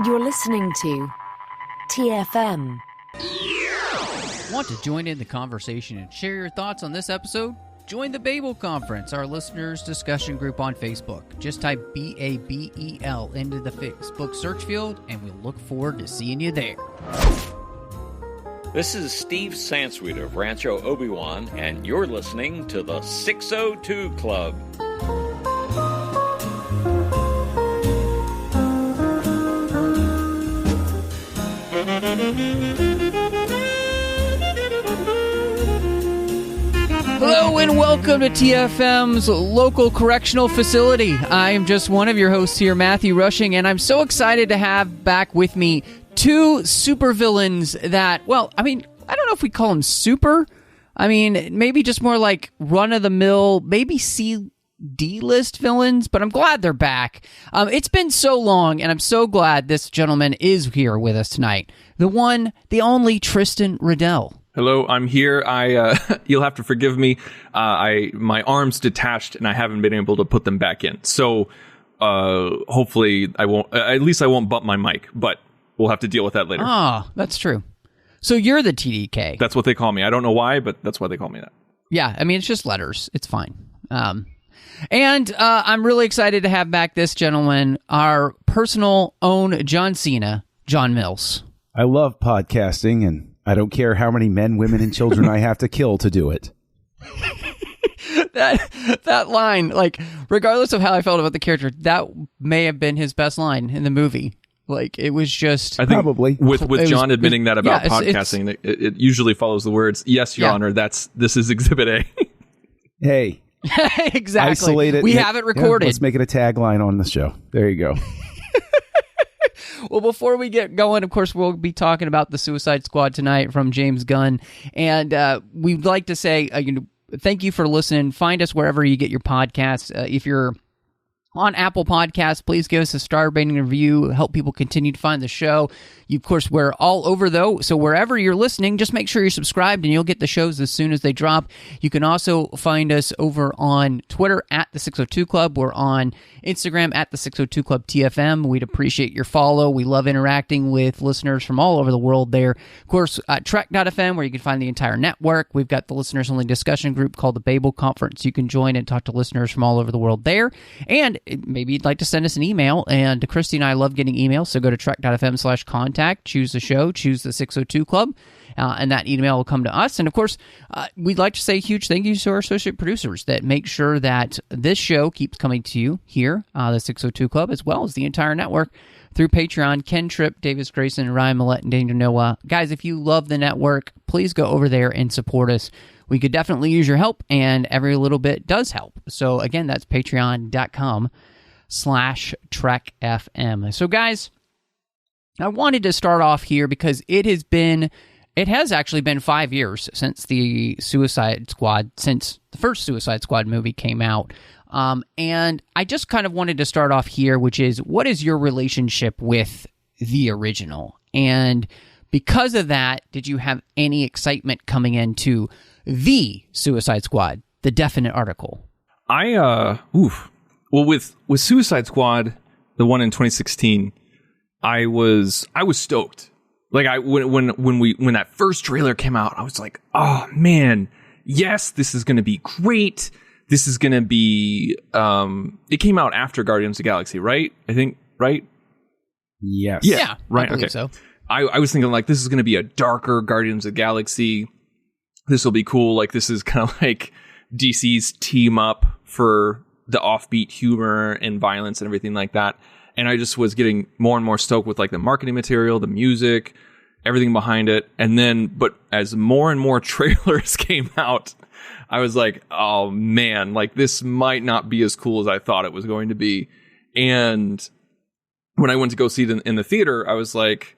You're listening to TFM. Want to join in the conversation and share your thoughts on this episode? Join the Babel Conference, our listeners' discussion group on Facebook. Just type BABEL into the Facebook search field, and we look forward to seeing you there. This is Steve Sansweet of Rancho Obi-Wan, and you're listening to the 602 Club. Hello and welcome to TFM's local correctional facility. I am just one of your hosts here, Matthew Rushing, and I'm so excited to have back with me two supervillains that, well, I mean, I don't know if we call them super. I mean, maybe just more like run-of-the-mill, maybe D-list villains, but I'm glad they're back. It's been so long, and I'm so glad this gentleman is here with us tonight. The one, the only Tristan Riddell. Hello, I'm here. You'll have to forgive me. My arms detached, and I haven't been able to put them back in. So, hopefully, I won't. At least I won't bump my mic. But we'll have to deal with that later. Ah, that's true. So you're the TDK. That's what they call me. I don't know why, but that's why they call me that. Yeah, I mean it's just letters. It's fine. And I'm really excited to have back this gentleman, our personal own John Cena, John Mills. I love podcasting, and I don't care how many men, women, and children I have to kill to do it. That line, like, regardless of how I felt about the character, that may have been his best line in the movie. Like, it was just... I think probably. With John admitting that about podcasting, it usually follows the words, yes, Your Honor, this is Exhibit A. Hey. Exactly. Isolate it. We have it recorded. Yeah, let's make it a tagline on the show. There you go. Well, before we get going, of course, we'll be talking about the Suicide Squad tonight from James Gunn. And we'd like to say thank you for listening. Find us wherever you get your podcasts. If you're on Apple Podcasts, please give us a star rating review. Help people continue to find the show. Of course, we're all over, though, so wherever you're listening, just make sure you're subscribed, and you'll get the shows as soon as they drop. You can also find us over on Twitter at The 602 Club. We're on Instagram at The 602 Club TFM. We'd appreciate your follow. We love interacting with listeners from all over the world there. Of course, Trek.fm, where you can find the entire network. We've got the listeners-only discussion group called the Babel Conference. You can join and talk to listeners from all over the world there. And maybe you'd like to send us an email, and Christy and I love getting emails, so go to trek.fm/contact, choose the show, choose the 602 Club, and that email will come to us. And of course, we'd like to say a huge thank you to our associate producers that make sure that this show keeps coming to you here, the 602 Club, as well as the entire network through Patreon. Ken Tripp, Davis Grayson, Ryan Millette, and Daniel Noah. Guys, if you love the network, please go over there and support us. We could definitely use your help, and every little bit does help. So again, that's patreon.com/TrekFM. So guys, I wanted to start off here because it has actually been 5 years since the first Suicide Squad movie came out. And I just kind of wanted to start off here, which is, what is your relationship with the original? And because of that, did you have any excitement coming into the Suicide Squad, the definite article? Well, with Suicide Squad, the one in 2016, I was stoked. Like when that first trailer came out, I was like, oh man, yes, this is going to be great. This is going to be, it came out after Guardians of the Galaxy, right? I think, right? Yes. Yeah, right. I believe Okay. So. I was thinking like, this is going to be a darker Guardians of the Galaxy. This will be cool. Like, this is kind of like DC's team up for the offbeat humor and violence and everything like that. And I just was getting more and more stoked with like the marketing material, the music, everything behind it. And then, but as more and more trailers came out, I was like, oh man, like this might not be as cool as I thought it was going to be. And when I went to go see it in the theater, I was like,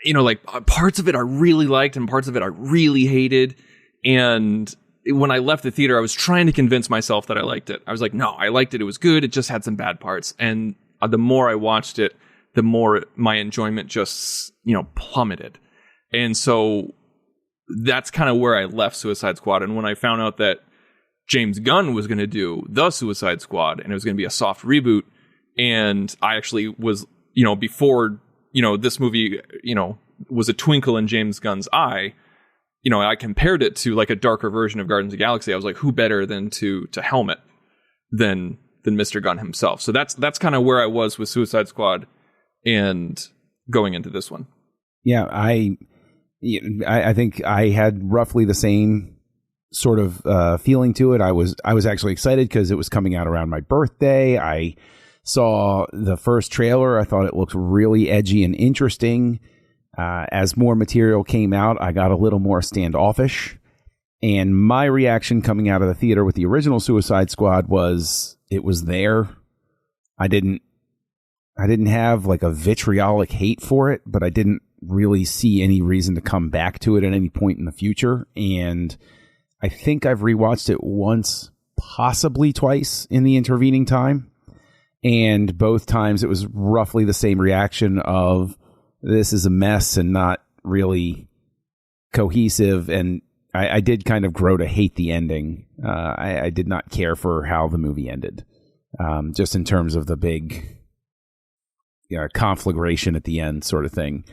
like parts of it I really liked and parts of it I really hated. And when I left the theater, I was trying to convince myself that I liked it. I was like, no, I liked it. It was good. It just had some bad parts. And the more I watched it, the more my enjoyment just, plummeted. And so that's kind of where I left Suicide Squad. And when I found out that James Gunn was going to do the Suicide Squad and it was going to be a soft reboot, and I actually was, before, this movie, was a twinkle in James Gunn's eye, I compared it to like a darker version of Guardians of the Galaxy. I was like, who better than to helm it than Mr. Gunn himself? So that's kind of where I was with Suicide Squad and going into this one. Yeah, I think I had roughly the same sort of feeling to it. I was actually excited because it was coming out around my birthday. I saw the first trailer. I thought it looked really edgy and interesting. As more material came out, I got a little more standoffish. And my reaction coming out of the theater with the original Suicide Squad was it was there. I didn't have like a vitriolic hate for it, but I didn't really see any reason to come back to it at any point in the future. And I think I've rewatched it once, possibly twice in the intervening time. And both times it was roughly the same reaction of this is a mess and not really cohesive. And I did kind of grow to hate the ending. I did not care for how the movie ended, just in terms of the big conflagration at the end sort of thing.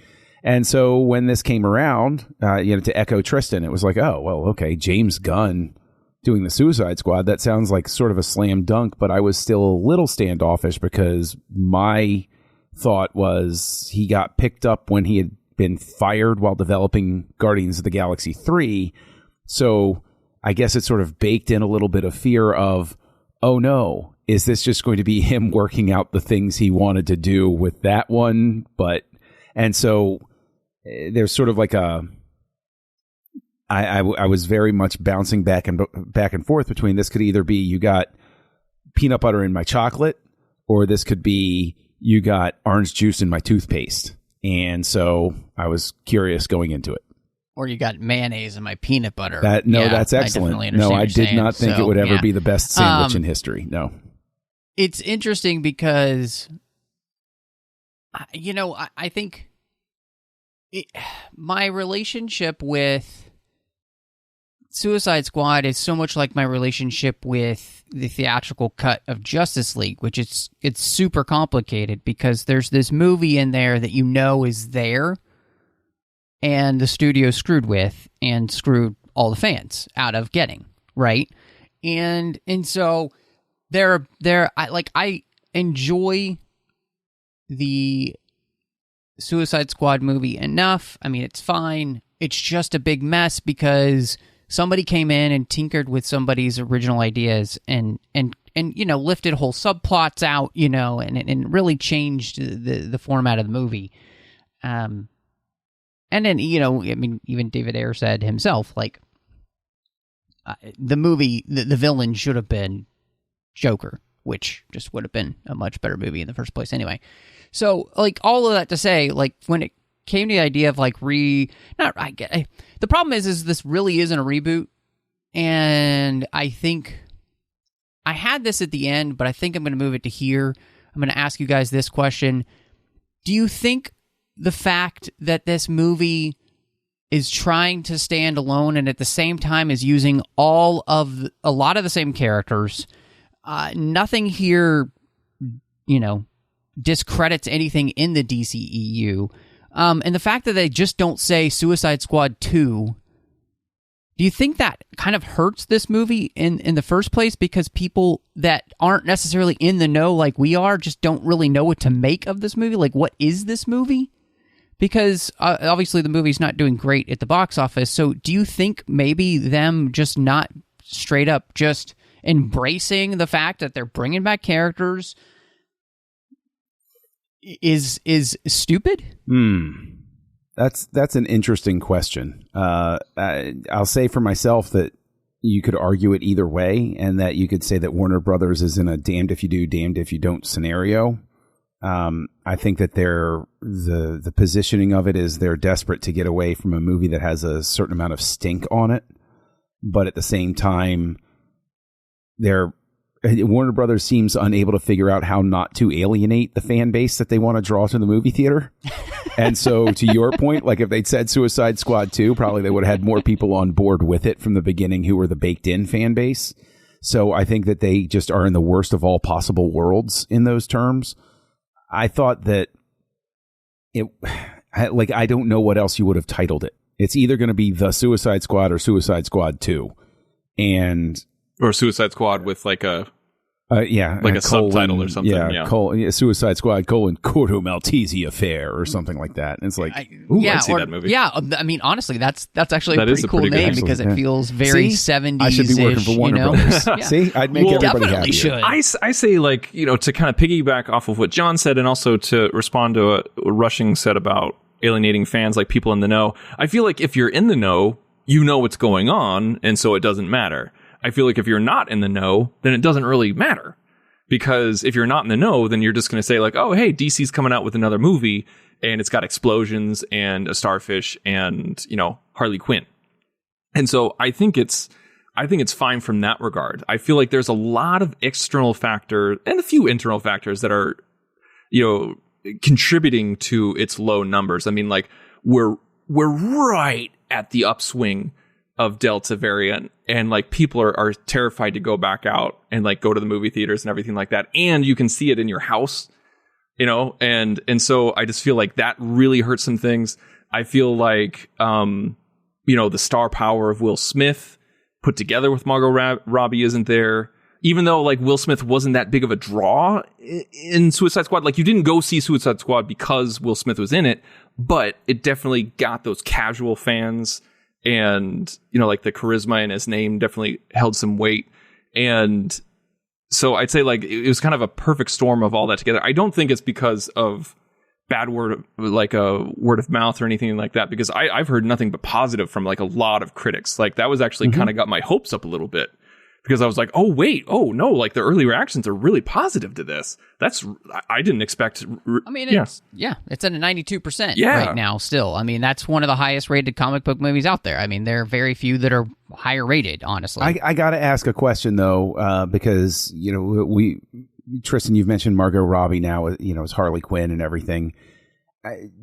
And so when this came around, to echo Tristan, it was like, oh, well, okay, James Gunn doing the Suicide Squad, that sounds like sort of a slam dunk, but I was still a little standoffish because my thought was he got picked up when he had been fired while developing Guardians of the Galaxy 3. So I guess it sort of baked in a little bit of fear of, oh no, is this just going to be him working out the things he wanted to do with that one? And so there's sort of like I was very much bouncing back and forth between this could either be you got peanut butter in my chocolate, or this could be you got orange juice in my toothpaste. And so I was curious going into it. Or you got mayonnaise in my peanut butter. That's excellent. I did not think it would ever be the best sandwich in history. No. It's interesting because, I think my relationship with Suicide Squad is so much like my relationship with the theatrical cut of Justice League, which it's super complicated because there's this movie in there that is there, and the studio screwed with and screwed all the fans out of getting, right? And so I enjoy the Suicide Squad movie enough. I mean, it's fine. It's just a big mess because somebody came in and tinkered with somebody's original ideas and lifted whole subplots out, and really changed the format of the movie. And then, even David Ayer said himself, like, the movie, the villain should have been Joker, which just would have been a much better movie in the first place anyway. So, like, all of that to say, like, when it came to the idea of, like, the problem is this really isn't a reboot, and I think I had this at the end, but I think I'm going to move it to here. I'm going to ask you guys this question. Do you think the fact that this movie is trying to stand alone and at the same time is using a lot of the same characters, nothing here, discredits anything in the DCEU, and the fact that they just don't say Suicide Squad 2, do you think that kind of hurts this movie in the first place because people that aren't necessarily in the know like we are just don't really know what to make of this movie? Like, what is this movie? Because obviously the movie's not doing great at the box office, so do you think maybe them just not straight up just embracing the fact that they're bringing back characters is stupid? That's an interesting question. I'll say for myself that you could argue it either way, and that you could say that Warner Brothers is in a damned if you do, damned if you don't scenario. I think that the positioning of it is they're desperate to get away from a movie that has a certain amount of stink on it, but at the same time, Warner Brothers seems unable to figure out how not to alienate the fan base that they want to draw to the movie theater. And so, to your point, like if they'd said Suicide Squad 2, probably they would have had more people on board with it from the beginning who were the baked-in fan base. So I think that they just are in the worst of all possible worlds in those terms. I thought that I don't know what else you would have titled it. It's either going to be The Suicide Squad or Suicide Squad 2. Or Suicide Squad with like a subtitle or something. Suicide Squad : Corto Maltese Affair or something like that. And it's like, I'd see that movie. Yeah, I mean, honestly, that's actually a pretty cool name because it feels very 70s. I should be working for Warner Brothers. Yeah. See, I'd make everybody definitely happy. Should. I say, like, to kind of piggyback off of what John said, and also to respond to what Rushing said about alienating fans, like people in the know. I feel like if you're in the know, you know what's going on, and so it doesn't matter. I feel like if you're not in the know, then it doesn't really matter. Because if you're not in the know, then you're just going to say like, oh, hey, DC's coming out with another movie and it's got explosions and a starfish and, Harley Quinn. And so I think it's fine from that regard. I feel like there's a lot of external factors and a few internal factors that are, contributing to its low numbers. I mean, like we're right at the upswing of Delta variant, and like people are terrified to go back out and like go to the movie theaters and everything like that. And you can see it in your house, and so I just feel like that really hurts some things. I feel like, the star power of Will Smith put together with Margot Robbie isn't there. Even though like Will Smith wasn't that big of a draw in Suicide Squad, like you didn't go see Suicide Squad because Will Smith was in it, but it definitely got those casual fans. And, like the charisma in his name definitely held some weight. And so I'd say like it was kind of a perfect storm of all that together. I don't think it's because of bad word of mouth or anything like that, because I've heard nothing but positive from like a lot of critics. Like that was actually kind of got my hopes up a little bit, because I was like, oh, wait, oh, no, like the early reactions are really positive to this. I didn't expect. I mean, it's at a 92% right now still. I mean, that's one of the highest rated comic book movies out there. I mean, there are very few that are higher rated, honestly. I got to ask a question, though, because, Tristan, you've mentioned Margot Robbie now, as Harley Quinn and everything.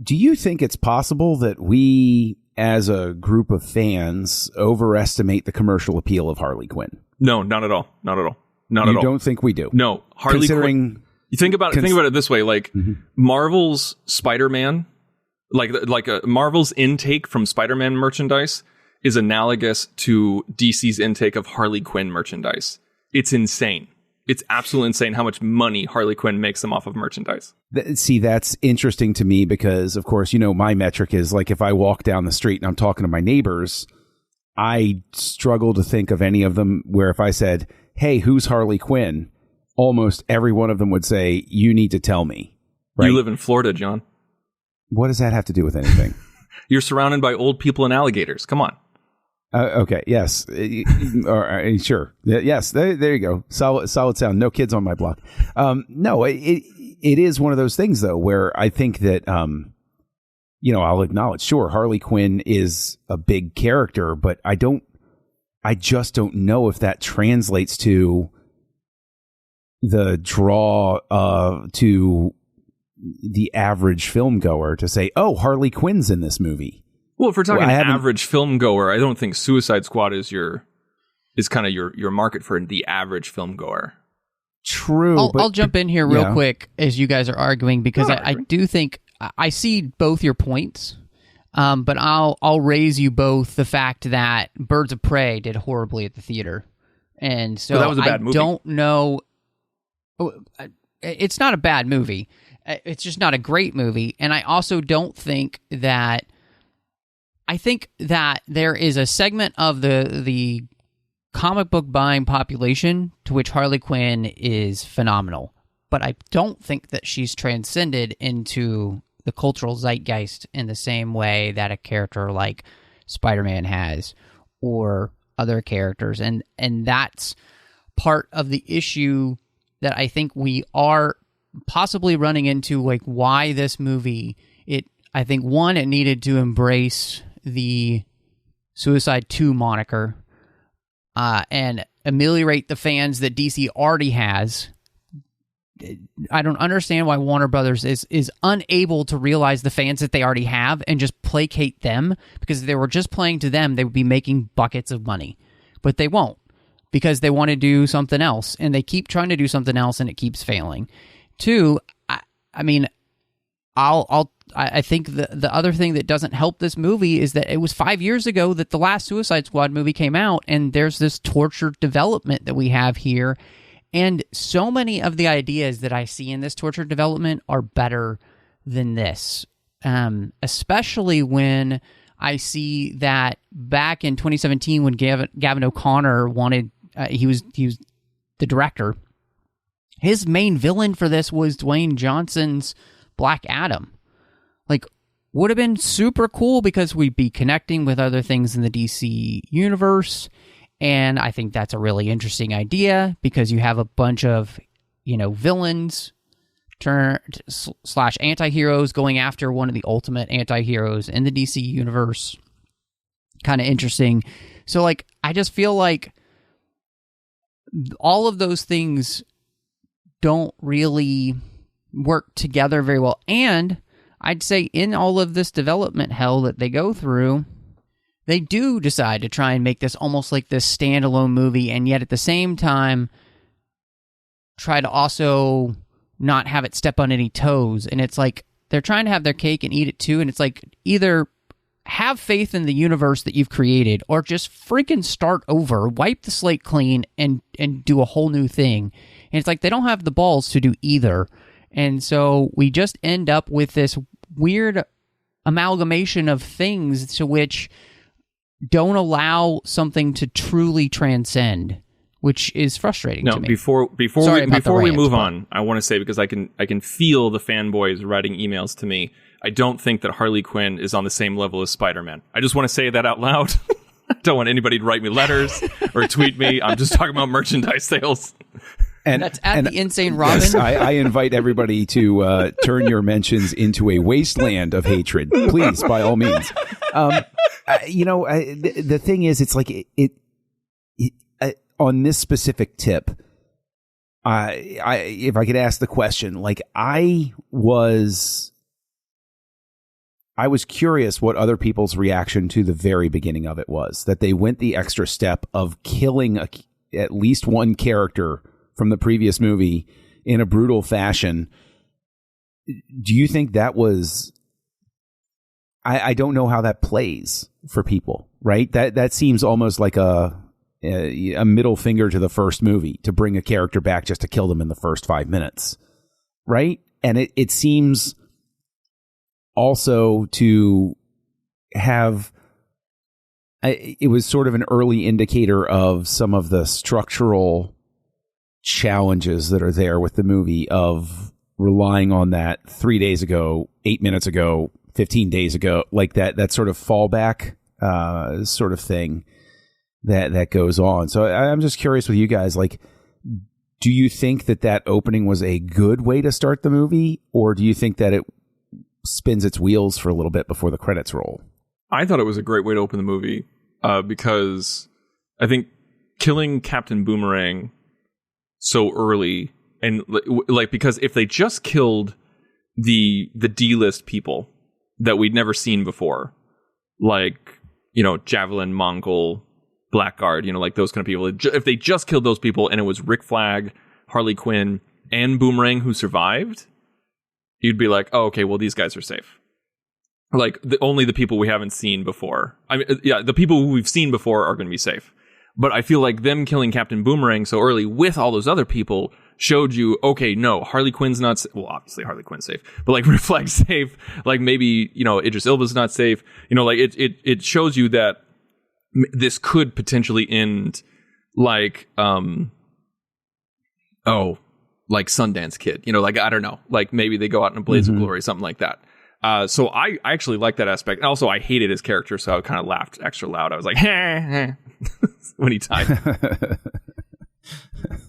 Do you think it's possible that we, as a group of fans, overestimate the commercial appeal of Harley Quinn? No, not at all. Not at all. Not at all. You don't think we do? No. Harley Quinn. You think about it this way, like Marvel's Spider-Man, like Marvel's intake from Spider-Man merchandise is analogous to DC's intake of Harley Quinn merchandise. It's insane. It's absolutely insane how much money Harley Quinn makes them off of merchandise. See, that's interesting to me because, of course, my metric is like if I walk down the street and I'm talking to my neighbors, I struggle to think of any of them where if I said, hey, who's Harley Quinn? Almost every one of them would say, you need to tell me. Right? You live in Florida, John. What does that have to do with anything? You're surrounded by old people and alligators. Come on. Okay. Yes. Sure. Yes. There you go. Solid sound. No kids on my block. No, it is one of those things though, where I think that, I'll acknowledge, sure, Harley Quinn is a big character, but I just don't know if that translates to the draw to the average film goer to say, oh, Harley Quinn's in this movie. Well, if we're talking average film goer, I don't think Suicide Squad is kind of your market for the average film goer. True. I'll jump in here real quick as you guys are arguing, because I do think I see both your points, but I'll raise you both the fact that Birds of Prey did horribly at the theater, and so that was a bad movie. Don't know. It's not a bad movie. It's just not a great movie, and I also don't think that. I think that there is a segment of the comic book buying population to which Harley Quinn is phenomenal, but I don't think that she's transcended into the cultural zeitgeist in the same way that a character like Spider-Man has or other characters, and that's part of the issue that I think we are possibly running into, like why this movie, I think one, it needed to embrace the Suicide 2 moniker and ameliorate the fans that DC already has. I don't understand why Warner Brothers is unable to realize the fans that they already have and just placate them, because if they were just playing to them, they would be making buckets of money. But they won't, because they want to do something else, and they keep trying to do something else, and it keeps failing. Two, I mean, I think the other thing that doesn't help this movie is that it was 5 years ago that the last Suicide Squad movie came out, and there's this tortured development that we have here. And so many of the ideas that I see in this tortured development are better than this, especially when I see that back in 2017 when Gavin O'Connor wanted, he was the director, his main villain for this was Dwayne Johnson's Black Adam. Like, would have been super cool because we'd be connecting with other things in the DC universe. And I think that's a really interesting idea because you have a bunch of, villains / anti-heroes going after one of the ultimate anti-heroes in the DC universe. Kind of interesting. So, like, I just feel like all of those things don't really work together very well. And I'd say in all of this development hell that they go through, they do decide to try and make this almost like this standalone movie, and yet at the same time try to also not have it step on any toes. And it's like they're trying to have their cake and eat it too, and it's like either have faith in the universe that you've created or just freaking start over, wipe the slate clean, and do a whole new thing. And it's like they don't have the balls to do either. And so we just end up with this weird amalgamation of things to which don't allow something to truly transcend, which is frustrating to me. Before we move on, I want to say, because I can feel the fanboys writing emails to me, I don't think that Harley Quinn is on the same level as Spider-Man. I just want to say that out loud. I don't want anybody to write me letters or tweet me. I'm just talking about merchandise sales. And that's at the Insane Robin. Yes, I invite everybody to turn your mentions into a wasteland of hatred. Please, by all means. The thing is, it's like it on this specific tip. If I could ask the question, like I was curious what other people's reaction to the very beginning of it was, that they went the extra step of killing at least one character from the previous movie in a brutal fashion. Do you think that was... I don't know how that plays for people, right? That seems almost like a middle finger to the first movie to bring a character back just to kill them in the first 5 minutes, right? And it seems also to have... It was sort of an early indicator of some of the structural challenges that are there with the movie, of relying on that 3 days ago, 8 minutes ago, 15 days ago, like that sort of fallback sort of thing that goes on. So I'm just curious with you guys, like, do you think that opening was a good way to start the movie, or do you think that it spins its wheels for a little bit before the credits roll? I thought it was a great way to open the movie because I think killing Captain Boomerang so early, and like, because if they just killed the D-list people that we'd never seen before, like, Javelin, Mongol, Blackguard, like those kind of people, if they just killed those people and it was Rick Flag, Harley Quinn, and Boomerang who survived, you'd be like, oh, okay, well, these guys are safe. Like, only the people we haven't seen before. I mean, yeah, the people who we've seen before are going to be safe. But I feel like them killing Captain Boomerang so early with all those other people showed you, okay, no, Harley Quinn's not well, obviously Harley Quinn's safe, but like Rick Flag's safe, like maybe, Idris Elba's not safe, like it shows you that this could potentially end like like Sundance Kid, like, I don't know, like maybe they go out in a blaze of glory, something like that. So I actually like that aspect. And also, I hated his character, so I kind of laughed extra loud. I was like, when he died.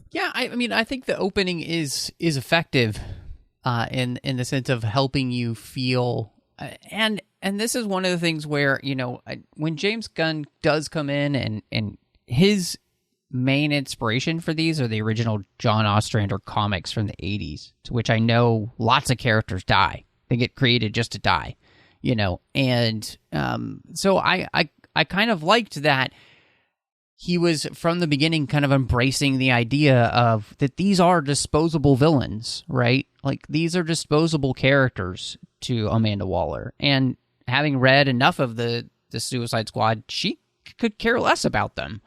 Yeah, I mean, I think the opening is effective in the sense of helping you feel, and this is one of the things where, when James Gunn does come in and his main inspiration for these are the original John Ostrander comics from the 80s, to which I know lots of characters die. They get created just to die, and so I kind of liked that he was from the beginning kind of embracing the idea of that these are disposable villains, right? Like, these are disposable characters to Amanda Waller. And having read enough of the Suicide Squad, she could care less about them.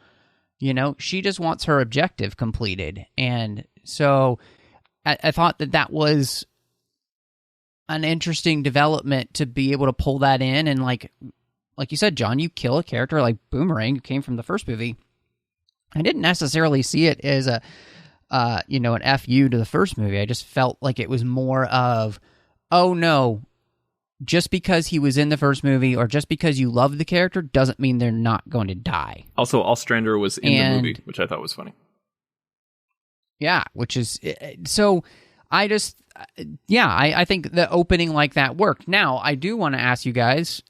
You know, she just wants her objective completed. And so I thought that was an interesting development to be able to pull that in. And like you said, John, you kill a character like Boomerang, who came from the first movie. I didn't necessarily see it as an FU to the first movie. I just felt like it was more of, oh no, just because he was in the first movie or just because you love the character doesn't mean they're not going to die. Also, Ostrander was in the movie, which I thought was funny. Yeah, which is... So, I think the opening like that worked. Now, I do want to ask you guys,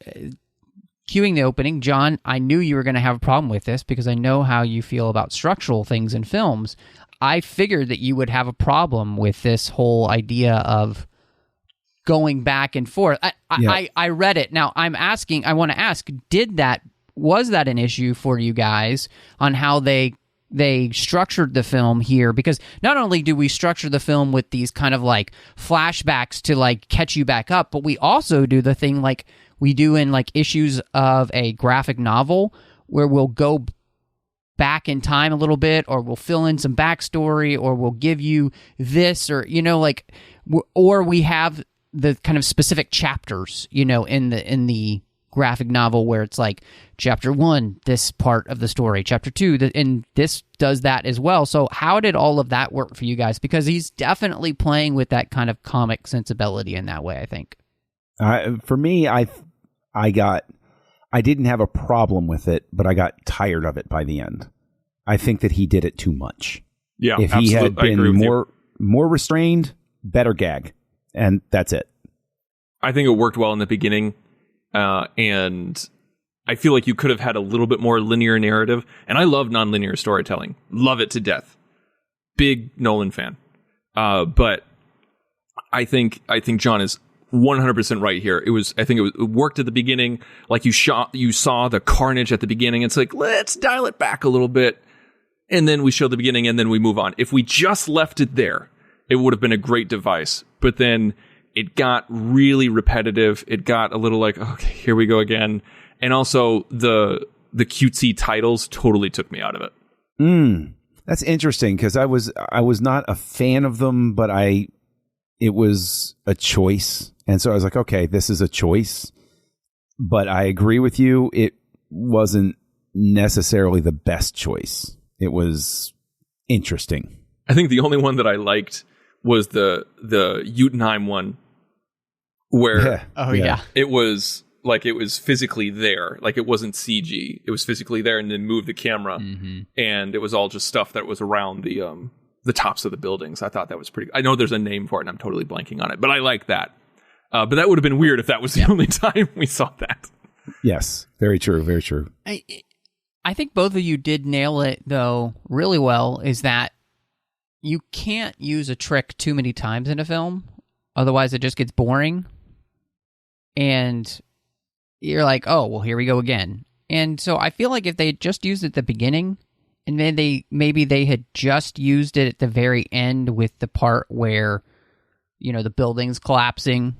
cueing the opening, John, I knew you were going to have a problem with this because I know how you feel about structural things in films. I figured that you would have a problem with this whole idea of going back and forth. I read it. Now I want to ask, was that an issue for you guys on how they structured the film here? Because not only do we structure the film with these kind of like flashbacks to like catch you back up, but we also do the thing like we do in like issues of a graphic novel where we'll go back in time a little bit, or we'll fill in some backstory, or we'll give you this, or, you know, like, or we have the kind of specific chapters, you know, in the graphic novel where it's like chapter 1, this part of the story, chapter 2, and this does that as well. So how did all of that work for you guys? Because he's definitely playing with that kind of comic sensibility in that way, I think. For me, I didn't have a problem with it, but I got tired of it by the end. I think that he did it too much. Yeah, if he had been more restrained, better gag. And that's it. I think it worked well in the beginning, and I feel like you could have had a little bit more linear narrative. And I love nonlinear storytelling. Love it to death. Big Nolan fan. But I think John is 100% right here. It worked at the beginning. Like you saw the carnage at the beginning. It's like, let's dial it back a little bit. And then we show the beginning and then we move on. If we just left it there, it would have been a great device. But then it got really repetitive. It got a little like, okay, here we go again. And also the cutesy titles totally took me out of it. That's interesting because I was not a fan of them, but it was a choice. And so I was like, okay, this is a choice. But I agree with you. It wasn't necessarily the best choice. It was interesting. I think the only one that I liked was the Jotunheim one, where it was like it was physically there, like it wasn't CG. It was physically there, and then moved the camera, and it was all just stuff that was around the tops of the buildings. I thought that was pretty. I know there's a name for it, and I'm totally blanking on it, but I like that. But that would have been weird if that was the only time we saw that. Yes, very true, very true. I think both of you did nail it though really well. Is that you can't use a trick too many times in a film, otherwise it just gets boring. And you're like, oh, well, here we go again. And so I feel like if they had just used it at the beginning, and then maybe they had just used it at the very end with the part where, you know, the building's collapsing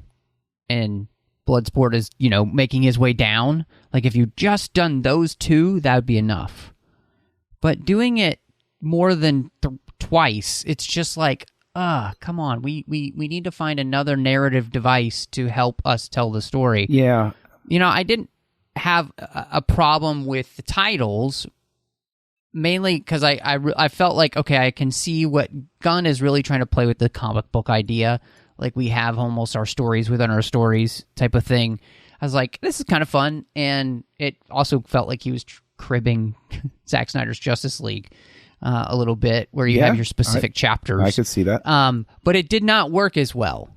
and Bloodsport is, you know, making his way down. Like if you just done those two, that would be enough. But doing it more than twice, it's just like, come on. We need to find another narrative device to help us tell the story. Yeah. You know, I didn't have a problem with the titles, mainly because I felt like, okay, I can see what Gunn is really trying to play with the comic book idea. Like we have almost our stories within our stories type of thing. I was like, this is kind of fun. And it also felt like he was cribbing Zack Snyder's Justice League a little bit, where you have your specific chapters. I could see that. But it did not work as well.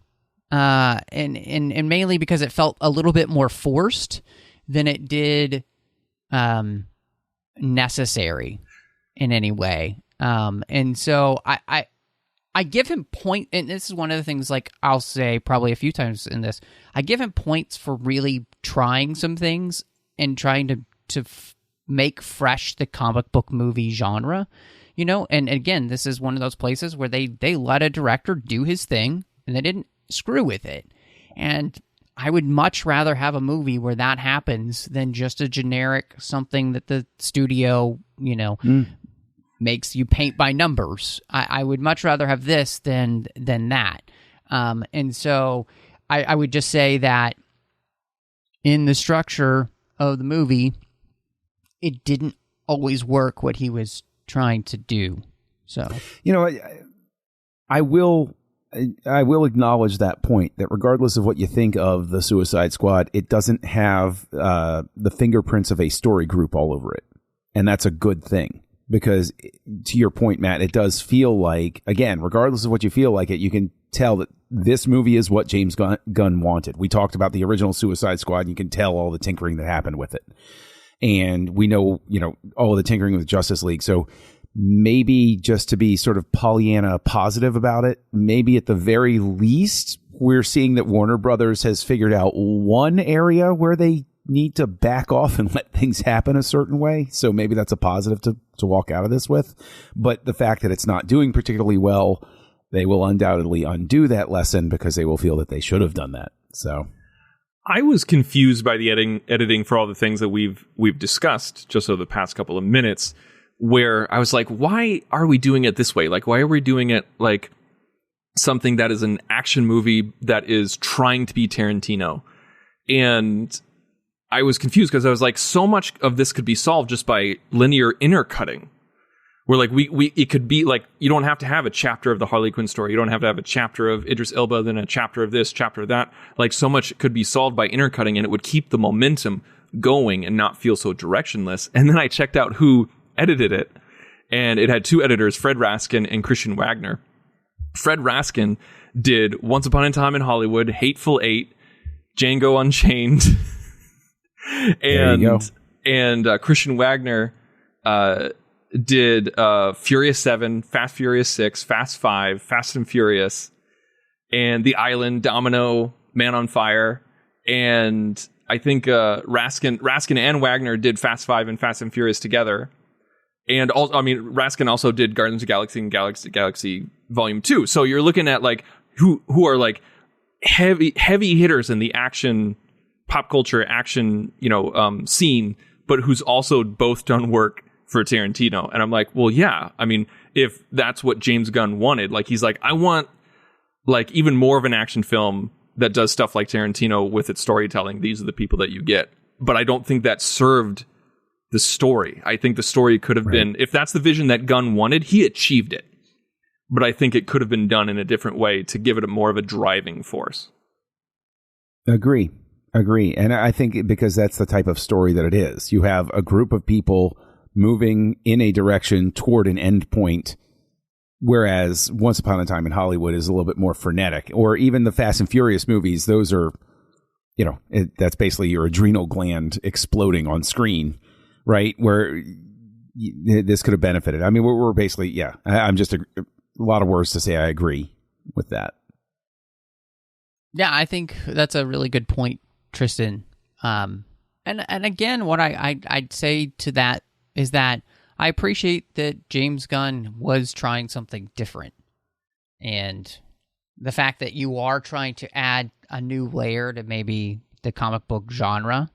And mainly because it felt a little bit more forced than it did necessary in any way. And so I give him point, and this is one of the things, like I'll say probably a few times in this, I give him points for really trying some things and trying to make fresh the comic book movie genre, you know? And again, this is one of those places where they let a director do his thing and they didn't screw with it. And I would much rather have a movie where that happens than just a generic something that the studio, makes you paint by numbers. I would much rather have this than that. And so I would just say that in the structure of the movie, it didn't always work what he was trying to do. So, I will acknowledge that point, that regardless of what you think of the Suicide Squad, it doesn't have the fingerprints of a story group all over it. And that's a good thing, because to your point, Matt, it does feel like, again, regardless of what you feel like it, you can tell that this movie is what James Gunn wanted. We talked about the original Suicide Squad, and you can tell all the tinkering that happened with it. And we know, all the tinkering with Justice League. So maybe just to be sort of Pollyanna positive about it, maybe at the very least, we're seeing that Warner Brothers has figured out one area where they need to back off and let things happen a certain way. So maybe that's a positive to walk out of this with. But the fact that it's not doing particularly well, they will undoubtedly undo that lesson, because they will feel that they should have done that. So I was confused by the editing for all the things that we've discussed just over the past couple of minutes, where I was like, why are we doing it this way? Like, why are we doing it like something that is an action movie that is trying to be Tarantino? And I was confused, because I was like, so much of this could be solved just by linear intercutting. Where like it could be like, you don't have to have a chapter of the Harley Quinn story. You don't have to have a chapter of Idris Elba, then a chapter of this, chapter of that. Like, so much could be solved by intercutting, and it would keep the momentum going and not feel so directionless. And then I checked out who edited it, and it had two editors, Fred Raskin and Christian Wagner. Fred Raskin did Once Upon a Time in Hollywood, Hateful Eight, Django Unchained, and Christian Wagner did Furious 7, Fast Furious 6, Fast 5, Fast and Furious, and The Island, Domino, Man on Fire, and I think Raskin and Wagner did Fast 5 and Fast and Furious together. And also, Raskin also did Guardians of the Galaxy and Galaxy Volume 2. So you're looking at like who are like heavy hitters in the action, pop culture action, scene, but who's also both done work for Tarantino. And I'm like, well, yeah. If that's what James Gunn wanted, like, he's like, I want like even more of an action film that does stuff like Tarantino with its storytelling. These are the people that you get. But I don't think that served the story. I think the story could have been, if that's the vision that Gunn wanted, he achieved it. But I think it could have been done in a different way to give it more of a driving force. Agree. And I think because that's the type of story that it is. You have a group of people moving in a direction toward an end point, whereas Once Upon a Time in Hollywood is a little bit more frenetic. Or even the Fast and Furious movies, those are, that's basically your adrenal gland exploding on screen, right? Where this could have benefited. We're basically, I'm just a lot of words to say I agree with that. Yeah, I think that's a really good point, Tristan. And again, what I'd say to that is that I appreciate that James Gunn was trying something different. And the fact that you are trying to add a new layer to maybe the comic book genre,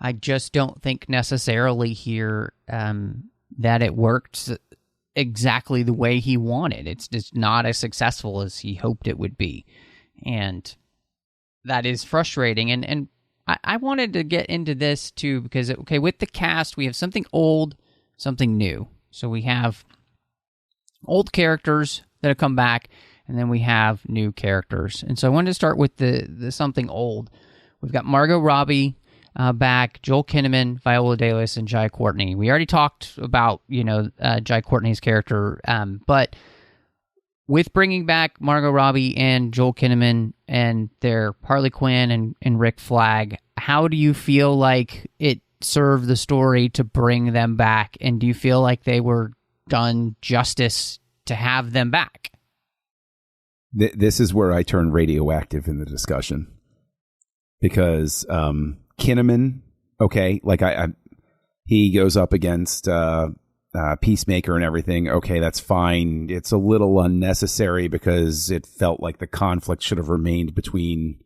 I just don't think necessarily here that it worked exactly the way he wanted. It's just not as successful as he hoped it would be. And that is frustrating. And I wanted to get into this too, because, with the cast, we have something old, something new. So we have old characters that have come back, and then we have new characters. And so I wanted to start with the something old. We've got Margot Robbie back, Joel Kinnaman, Viola Davis, and Jai Courtney. We already talked about, Jai Courtney's character, but with bringing back Margot Robbie and Joel Kinnaman and their Harley Quinn and Rick Flag, how do you feel like it served the story to bring them back? And do you feel like they were done justice to have them back? This is where I turn radioactive in the discussion. Because Kinnaman, he goes up against Peacemaker and everything. Okay, that's fine. It's a little unnecessary because it felt like the conflict should have remained between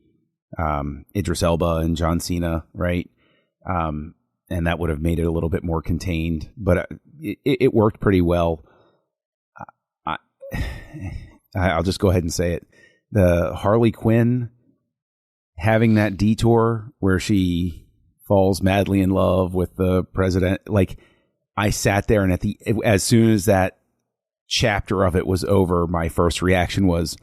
Idris Elba and John Cena, right? And that would have made it a little bit more contained, but it worked pretty well. I'll just go ahead and say it. The Harley Quinn having that detour where she falls madly in love with the president, like I sat there and as soon as that chapter of it was over, my first reaction was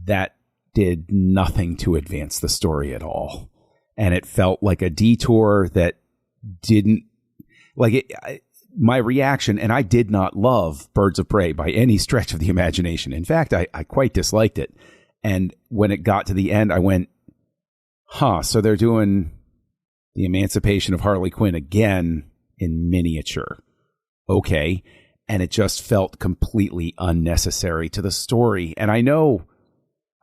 that did nothing to advance the story at all. And it felt like a detour that didn't like it. My reaction, and I did not love Birds of Prey by any stretch of the imagination. In fact, I quite disliked it. And when it got to the end, I went, so they're doing the emancipation of Harley Quinn again in miniature. Okay. And it just felt completely unnecessary to the story. And I know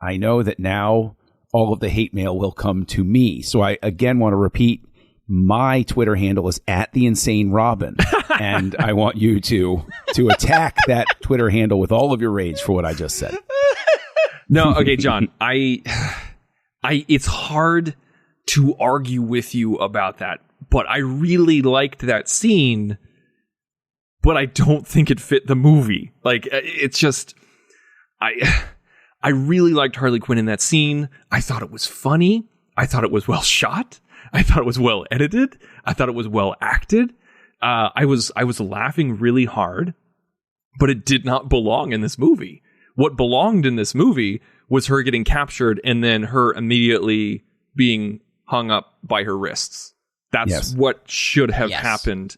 that now all of the hate mail will come to me. So I again want to repeat, my Twitter handle is @TheInsaneRobin, and I want you to attack that Twitter handle with all of your rage for what I just said. No, okay, John, it's hard to argue with you about that, but I really liked that scene, but I don't think it fit the movie. Like, it's just, I really liked Harley Quinn in that scene. I thought it was funny. I thought it was well shot. I thought it was well edited. I thought it was well acted. I was laughing really hard, but it did not belong in this movie. What belonged in this movie was her getting captured and then her immediately being hung up by her wrists. That's what should have happened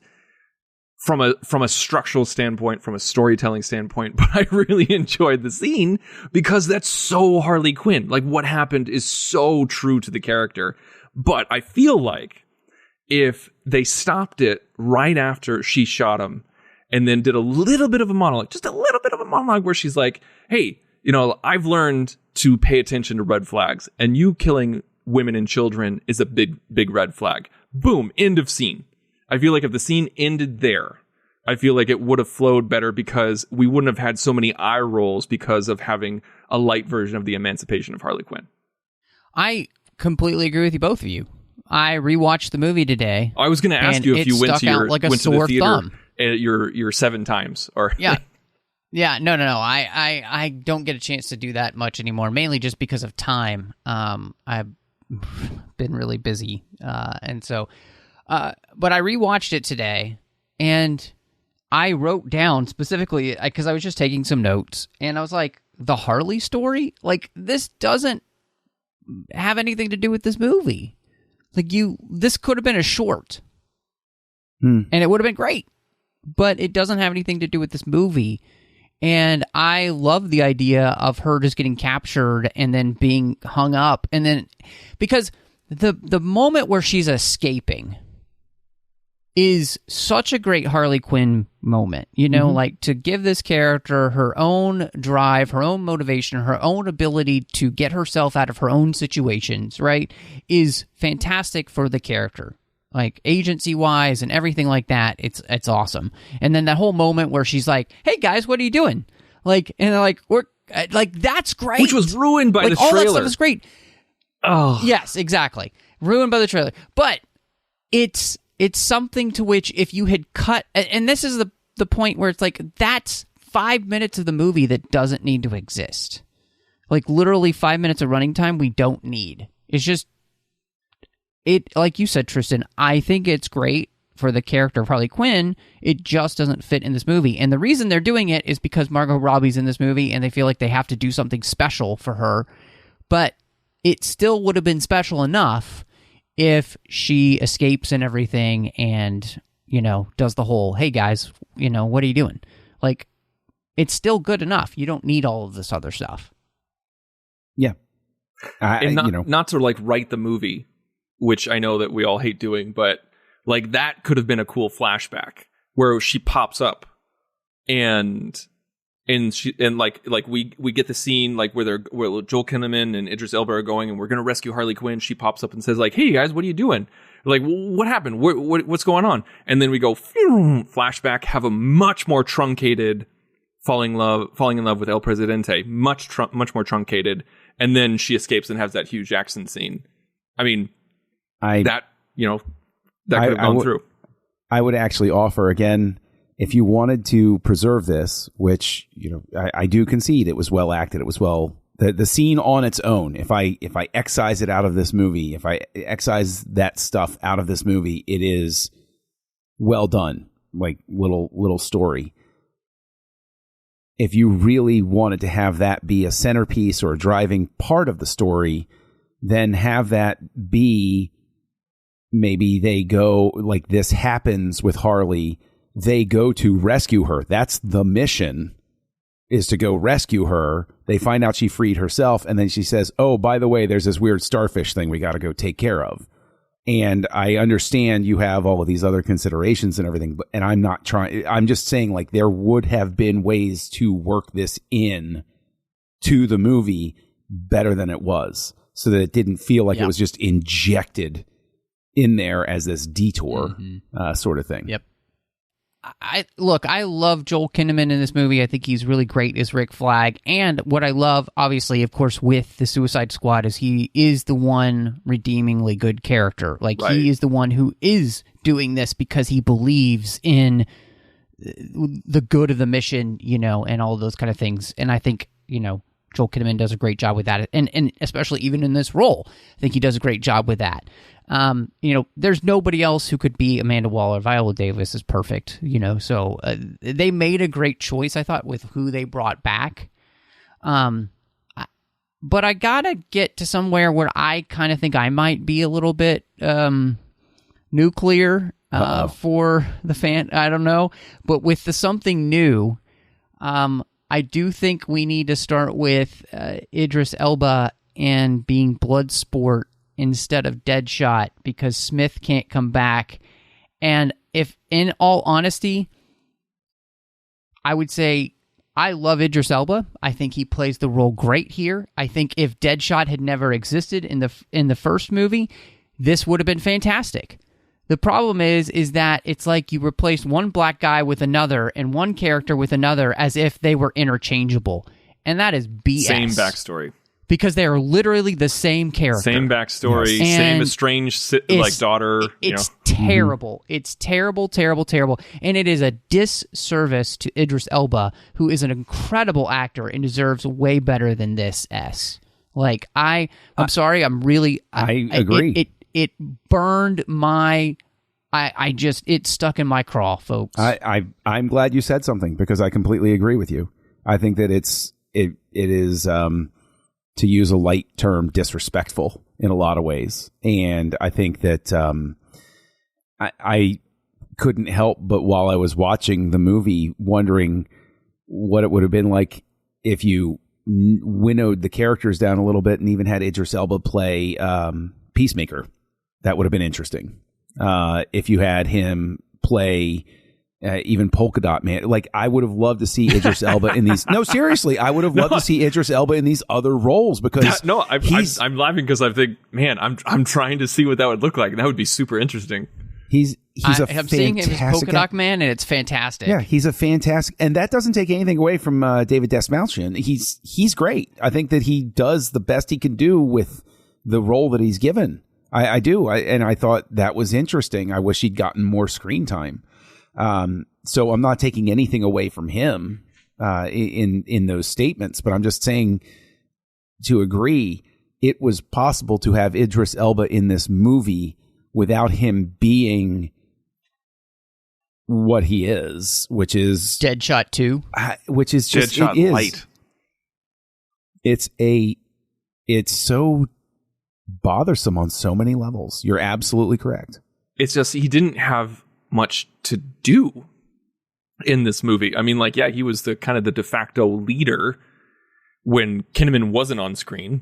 from a structural standpoint, from a storytelling standpoint. But I really enjoyed the scene because that's so Harley Quinn. Like, what happened is so true to the character. But I feel like if they stopped it right after she shot him and then did a little bit of a monologue, just a little bit of a monologue where she's like, hey, I've learned to pay attention to red flags, and you killing women and children is a big, big red flag. Boom, end of scene. I feel like if the scene ended there, I feel like it would have flowed better because we wouldn't have had so many eye rolls because of having a light version of the emancipation of Harley Quinn. I completely agree with you, both of you. I rewatched the movie today. I was going to ask you if you went to the theater thumb. Your 7 times or yeah. No. I don't get a chance to do that much anymore, mainly just because of time. I've been really busy, and so. But I rewatched it today, and I wrote down specifically because I was just taking some notes, and I was like, the Harley story, like this doesn't have anything to do with this movie. Like this could have been a short, and it would have been great, but it doesn't have anything to do with this movie. And I love the idea of her just getting captured and then being hung up, and then because the moment where she's escaping is such a great Harley Quinn moment, like to give this character her own drive, her own motivation, her own ability to get herself out of her own situations, right, is fantastic for the character. Like agency-wise and everything like that, it's awesome. And then that whole moment where she's like, "Hey guys, what are you doing?" Like, and they're like, "We're like that's great," which was ruined by the trailer. All that stuff is great. Oh, yes, exactly, ruined by the trailer. But it's something to which if you had cut, and this is the point where it's like that's 5 minutes of the movie that doesn't need to exist. Like literally 5 minutes of running time we don't need. It's just. It, like you said, Tristan, I think it's great for the character of Harley Quinn. It just doesn't fit in this movie. And the reason they're doing it is because Margot Robbie's in this movie and they feel like they have to do something special for her. But it still would have been special enough if she escapes and everything and, does the whole, "Hey guys, what are you doing?" Like, it's still good enough. You don't need all of this other stuff. Yeah. Not to like write the movie, which I know that we all hate doing, but like that could have been a cool flashback where she pops up and we get the scene like where Joel Kinnaman and Idris Elba are going and we're going to rescue Harley Quinn. She pops up and says like, "Hey guys, what are you doing?" Like, what happened? What's going on? And then we go flashback, have a much more truncated falling in love with El Presidente, much more truncated. and then she escapes and has that huge action scene. I mean, that could have gone through. I would actually offer again, if you wanted to preserve this, which I do concede it was well acted, it was well. The scene on its own, if I excise it out of this movie, if I excise that stuff out of this movie, it is well done, like little story. If you really wanted to have that be a centerpiece or a driving part of the story, then have that be, maybe they go, like this happens with Harley, they go to rescue her. That's the mission, is to go rescue her. They find out she freed herself, and then she says, oh, by the way, there's this weird starfish thing we got to go take care of. And I understand you have all of these other considerations and everything, and I'm just saying, like, there would have been ways to work this in to the movie better than it was, so that it didn't feel like it was just injected in there as this detour sort of thing. Yep. I love Joel Kinnaman in this movie. I think he's really great as Rick Flag. And what I love, obviously, of course, with the Suicide Squad is he is the one redeemingly good character. Like, he is the one who is doing this because he believes in the good of the mission, and all those kind of things. And I think, Joel Kinnaman does a great job with that. And especially even in this role, I think he does a great job with that. There's nobody else who could be Amanda Waller. Viola Davis is perfect, so they made a great choice, I thought, with who they brought back. But I gotta get to somewhere where I kind of think I might be a little bit nuclear for the fan. I don't know. But with the something new, I do think we need to start with Idris Elba and being Bloodsport instead of Deadshot, because Smith can't come back. And if, in all honesty, I would say I love Idris Elba. I think he plays the role great here. I think if Deadshot had never existed in the first movie, this would have been fantastic. The problem is that it's like you replaced one black guy with another and one character with another as if they were interchangeable. And that is BS. Same backstory. Because they are literally the same character. Same backstory, same estranged daughter. It's terrible. It's terrible, terrible, terrible. And it is a disservice to Idris Elba, who is an incredible actor and deserves way better than this S. Like, I'm sorry, I agree. It burned my... it stuck in my craw, folks. I'm glad you said something, because I completely agree with you. I think that it is... to use a light term, disrespectful in a lot of ways. And I think that I couldn't help but, while I was watching the movie, wondering what it would have been like if you winnowed the characters down a little bit and even had Idris Elba play Peacemaker. That would have been interesting. If you had him play... even Polka Dot Man. Like, I would have loved to see Idris Elba in these. No, seriously, I would have loved to see Idris Elba in these other roles, because I'm laughing because I think, man, I'm trying to see what that would look like. That would be super interesting. I'm seeing him as Polka Dot Man, and it's fantastic. Yeah, he's a fantastic, and that doesn't take anything away from David Dastmalchian. He's great. I think that he does the best he can do with the role that he's given. I do, and I thought that was interesting. I wish he'd gotten more screen time. So I'm not taking anything away from him in those statements, but I'm just saying, to agree, it was possible to have Idris Elba in this movie without him being what he is, which is Deadshot 2, which is just Deadshot light. It's so bothersome on so many levels. You're absolutely correct. It's just, he didn't have much to do in this movie. I mean, like, yeah, he was the kind of the de facto leader when Kinnaman wasn't on screen,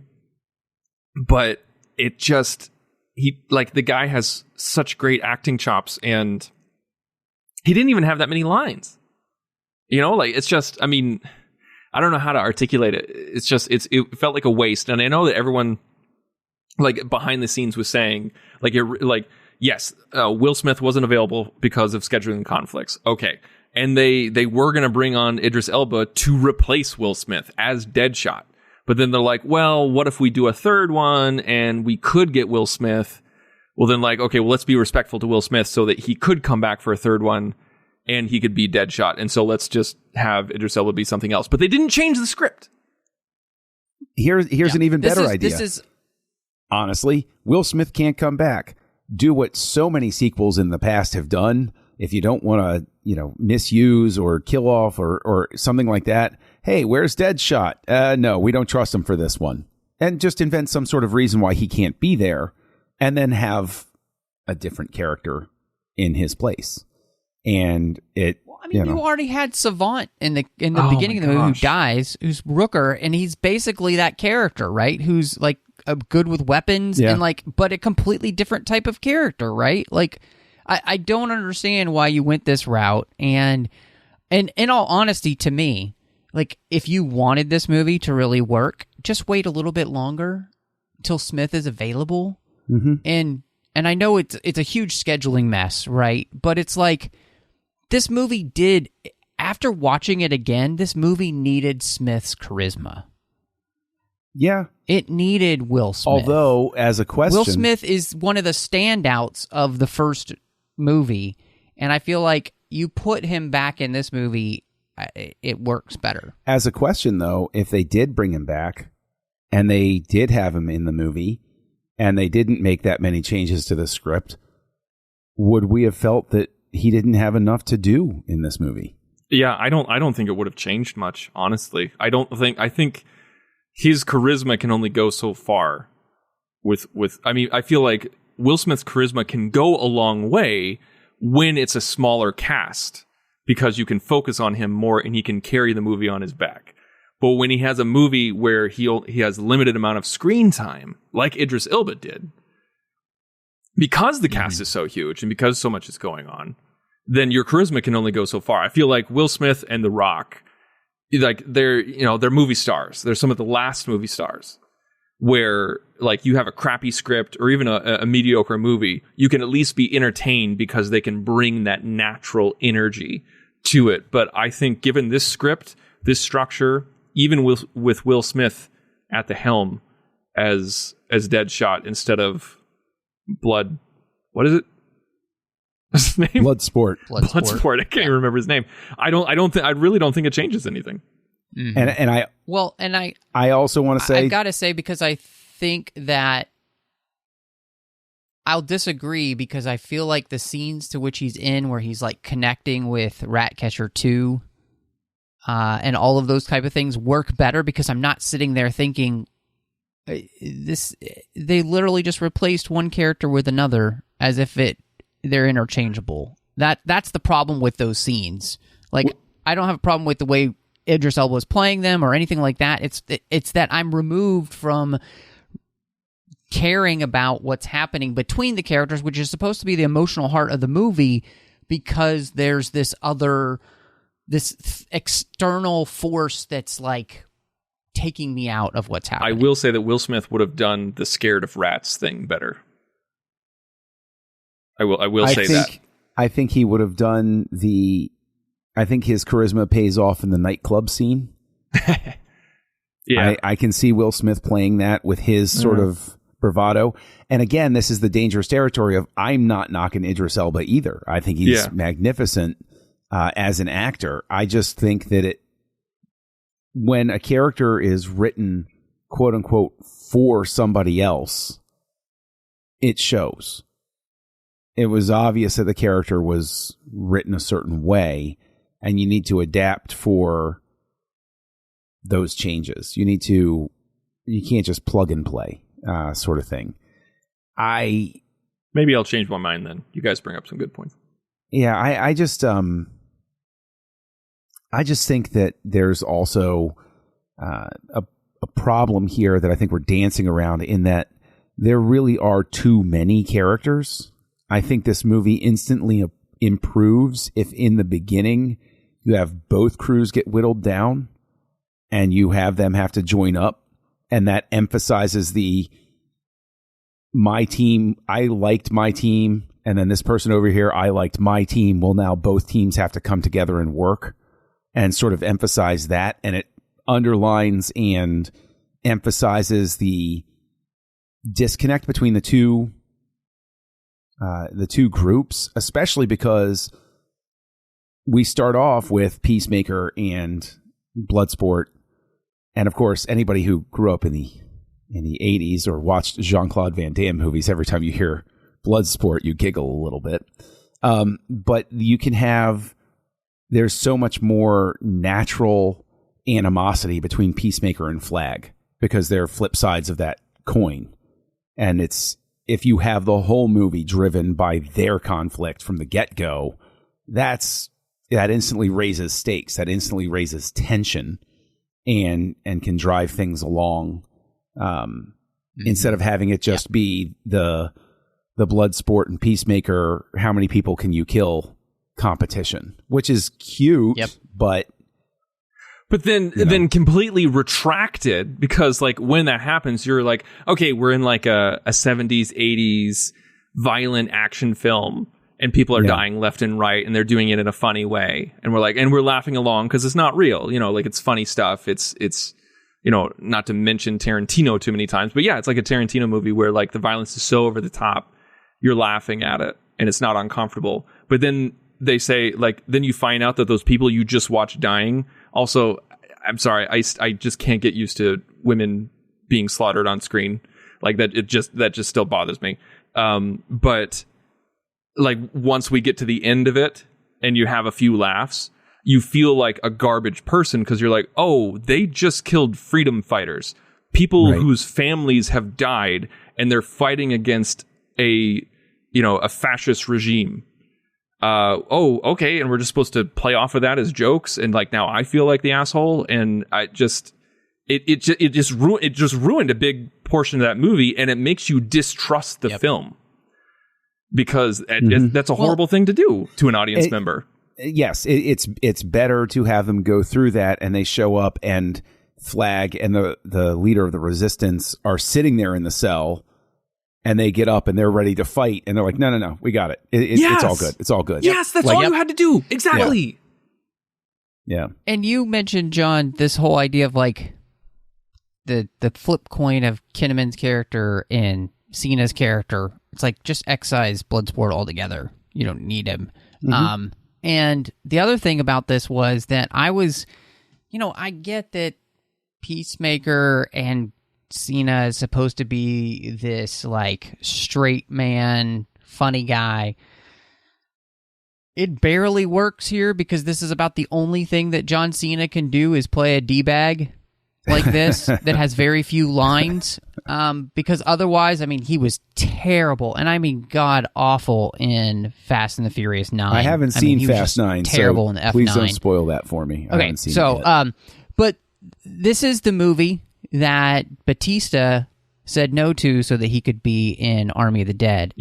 but it just, the guy has such great acting chops, and he didn't even have that many lines. It's just, I mean, I don't know how to articulate it. It's just, it felt like a waste. And I know that everyone, like, behind the scenes was saying, yes, Will Smith wasn't available because of scheduling conflicts. Okay. And they were going to bring on Idris Elba to replace Will Smith as Deadshot. But then they're like, well, what if we do a third one and we could get Will Smith? Well, then like, okay, well, let's be respectful to Will Smith so that he could come back for a third one and he could be Deadshot. And so let's just have Idris Elba be something else. But they didn't change the script. Here's an even better idea. Honestly, Will Smith can't come back. Do what so many sequels in the past have done. If you don't want to, misuse or kill off or something like that, hey, where's Deadshot? No, we don't trust him for this one. And just invent some sort of reason why he can't be there, and then have a different character in his place. And you already had Savant in the beginning of the movie who dies, who's Rooker, and he's basically that character, right? Who's like good with weapons and but a completely different type of character, right? Like, I don't understand why you went this route. And in all honesty, to me, like, if you wanted this movie to really work, just wait a little bit longer until Smith is available. Mm-hmm. And I know it's a huge scheduling mess, right? But it's like, this movie did, after watching it again, this movie needed Smith's charisma. Yeah. It needed Will Smith. Although, as a question, Will Smith is one of the standouts of the first movie, and I feel like you put him back in this movie, it works better. As a question, though, if they did bring him back, and they did have him in the movie, and they didn't make that many changes to the script, would we have felt that he didn't have enough to do in this movie? Yeah, I don't think it would have changed much, honestly. I think his charisma can only go so far I feel like Will Smith's charisma can go a long way when it's a smaller cast, because you can focus on him more and he can carry the movie on his back. But when he has a movie where he has a limited amount of screen time, like Idris Elba did, because the cast is so huge and because so much is going on, then your charisma can only go so far. I feel like Will Smith and The Rock, like, they're movie stars. They're some of the last movie stars where, like, you have a crappy script or even a mediocre movie, you can at least be entertained because they can bring that natural energy to it. But I think given this script, this structure, even with Will Smith at the helm as Deadshot instead of Blood, what is it? What's his name? Bloodsport. Bloodsport. I can't even remember his name. I really don't think it changes anything. Mm-hmm. And I also want to say, I gotta say, because I think that I'll disagree, because I feel like the scenes to which he's in, where he's like connecting with Ratcatcher 2, and all of those type of things work better, because I'm not sitting there thinking they literally just replaced one character with another as if they're interchangeable. That's the problem with those scenes. Like, I don't have a problem with the way Idris Elba was playing them or anything like that. It's that I'm removed from caring about what's happening between the characters, which is supposed to be the emotional heart of the movie, because there's this external force that's like taking me out of what's happening. I will say that Will Smith would have done the scared of rats thing better. I will say that. I think he would have done I think his charisma pays off in the nightclub scene. Yeah. I can see Will Smith playing that with his sort of bravado. And again, this is the dangerous territory of, I'm not knocking Idris Elba either. I think he's magnificent as an actor. I just think that when a character is written, quote unquote, for somebody else, it shows. It was obvious that the character was written a certain way, and you need to adapt for those changes. You can't just plug and play, sort of thing. Maybe I'll change my mind then. You guys bring up some good points. Yeah, I just think that there's also a problem here that I think we're dancing around, in that there really are too many characters. I think this movie instantly improves if in the beginning you have both crews get whittled down and you have them have to join up, and that emphasizes my team, I liked my team, and then this person over here, I liked my team. Well, now both teams have to come together and work, and sort of emphasize that, and it underlines and emphasizes the disconnect between the two groups, especially because we start off with Peacemaker and Bloodsport, and of course, anybody who grew up in the 80s or watched Jean-Claude Van Damme movies, every time you hear Bloodsport, you giggle a little bit. But you can have, there's so much more natural animosity between Peacemaker and Flag because they're flip sides of that coin. And it's, if you have the whole movie driven by their conflict from the get-go, that instantly raises stakes, that instantly raises tension and can drive things along. Instead of having it just be the Bloodsport and Peacemaker, how many people can you kill competition, which is cute, but then completely retracted, because like when that happens, you're like, okay, we're in like a 70s, 80s violent action film, and people are dying left and right, and they're doing it in a funny way, and we're laughing along because it's not real, like it's funny stuff. It's not to mention Tarantino too many times, but yeah, it's like a Tarantino movie where like the violence is so over the top, you're laughing at it and it's not uncomfortable. But then they say, like, then you find out that those people you just watched dying. Also, I'm sorry, I just can't get used to women being slaughtered on screen. Like that just still bothers me. But like once we get to the end of it and you have a few laughs, you feel like a garbage person because you're like, oh, they just killed freedom fighters, people whose families have died, and they're fighting against a fascist regime. Okay, and we're just supposed to play off of that as jokes, and like now I feel like the asshole, and it just ruined a big portion of that movie, and it makes you distrust the film because that's a horrible thing to do to an audience member. Yes, it's better to have them go through that, and they show up, and Flag and the leader of the resistance are sitting there in the cell, and they get up and they're ready to fight, and they're like, no, we got it. It's all good. It's all good. Yes, that's all you had to do. Exactly. Yeah. And you mentioned, John, this whole idea of like the flip coin of Kinnaman's character and Cena's character. It's like just excise Bloodsport altogether. You don't need him. Mm-hmm. And the other thing about this was that I was, I get that Peacemaker and Cena is supposed to be this like straight man, funny guy. It barely works here because this is about the only thing that John Cena can do is play a D-bag like this that has very few lines. Because otherwise, I mean, he was terrible, and I mean, god awful in Fast and the Furious 9. I haven't seen Fast 9, terrible so in F9. Please don't spoil that for me. I haven't seen it yet. But this is the movie that Batista said no to so that he could be in Army of the Dead.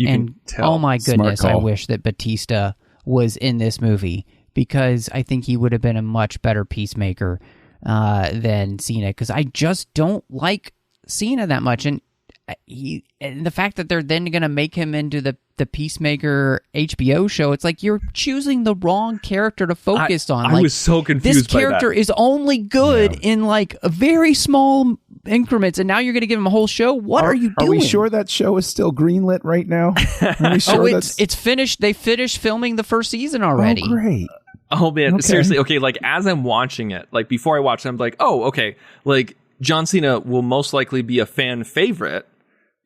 Oh my goodness, I wish that Batista was in this movie because I think he would have been a much better Peacemaker than Cena, because I just don't like Cena that much, and the fact that they're then going to make him into the Peacemaker HBO show, it's like you're choosing the wrong character to focus on. I was so confused. This character is only good in like a very small increments, and now you're going to give him a whole show. What are you doing? Are we sure that show is still greenlit right now? Are we sure it's finished? They finished filming the first season already. Oh, great. Oh man, seriously. Okay, like as I'm watching it, like before I watch it, I'm like, oh, okay, like John Cena will most likely be a fan favorite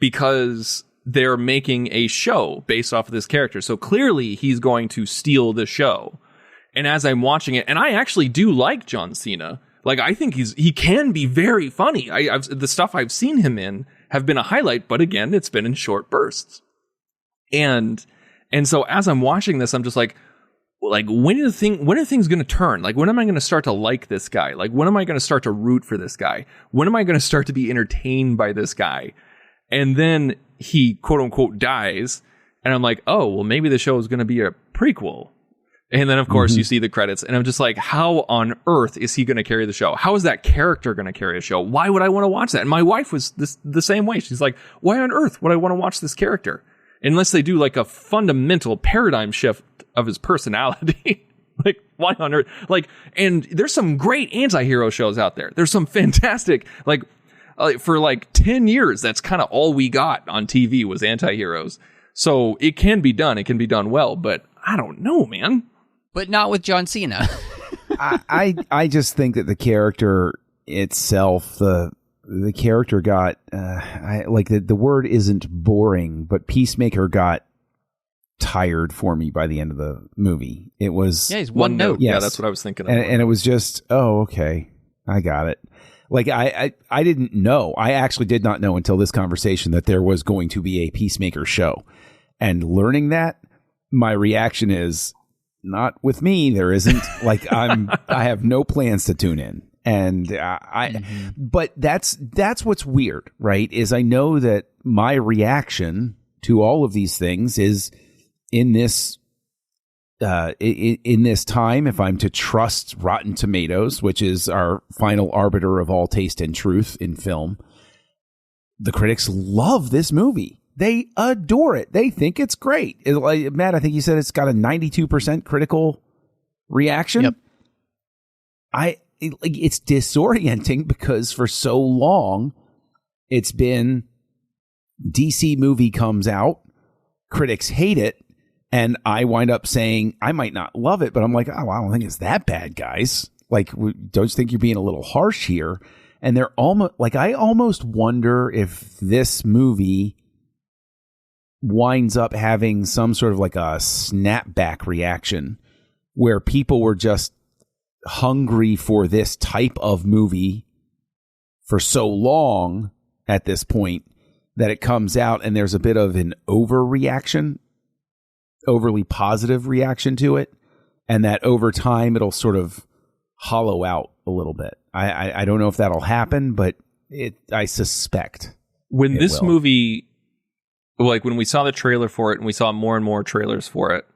because they're making a show based off of this character. So clearly he's going to steal the show. And as I'm watching it, and I actually do like John Cena. Like, I think he can be very funny. The stuff I've seen him in have been a highlight, but again, it's been in short bursts. And so as I'm watching this, I'm just like when are things going to turn? Like, when am I going to start to like this guy? Like, when am I going to start to root for this guy? When am I going to start to be entertained by this guy? And then he, quote unquote, dies. And I'm like, oh, well, maybe the show is going to be a prequel. And then, of course, you see the credits. And I'm just like, how on earth is he going to carry the show? How is that character going to carry a show? Why would I want to watch that? And my wife was the same way. She's like, why on earth would I want to watch this character? Unless they do like a fundamental paradigm shift of his personality. Like, why on earth? Like, and there's some great anti-hero shows out there. There's some fantastic, like For like 10 years, that's kind of all we got on TV was anti-heroes. So it can be done. It can be done well, but I don't know, man. But not with John Cena. I just think that the character itself, the character got, the word isn't boring, but Peacemaker got tired for me by the end of the movie. It was he's one note. Yes. Yeah, that's what I was thinking of. And it was just, oh, okay, I got it. Like I didn't know. I actually did not know until this conversation that there was going to be a Peacemaker show. And learning that, my reaction is not with me. There isn't. Like I have no plans to tune in. And but that's what's weird, right? Is I know that my reaction to all of these things is in this time, if I'm to trust Rotten Tomatoes, which is our final arbiter of all taste and truth in film, the critics love this movie. They adore it. They think it's great. Matt, I think you said it's got a 92% critical reaction. Yep. It's disorienting because for so long it's been DC movie comes out, critics hate it, and I wind up saying I might not love it, but I'm like, oh, I don't think it's that bad, guys. Like, don't you think you're being a little harsh here? And they're almost like, I almost wonder if this movie winds up having some sort of like a snapback reaction where people were just hungry for this type of movie for so long at this point that it comes out and there's a bit of an overreaction, overly positive reaction to it, and that over time it'll sort of hollow out a little bit. I don't know if that'll happen, but I suspect when this movie, like when we saw the trailer for it and we saw more and more trailers for it,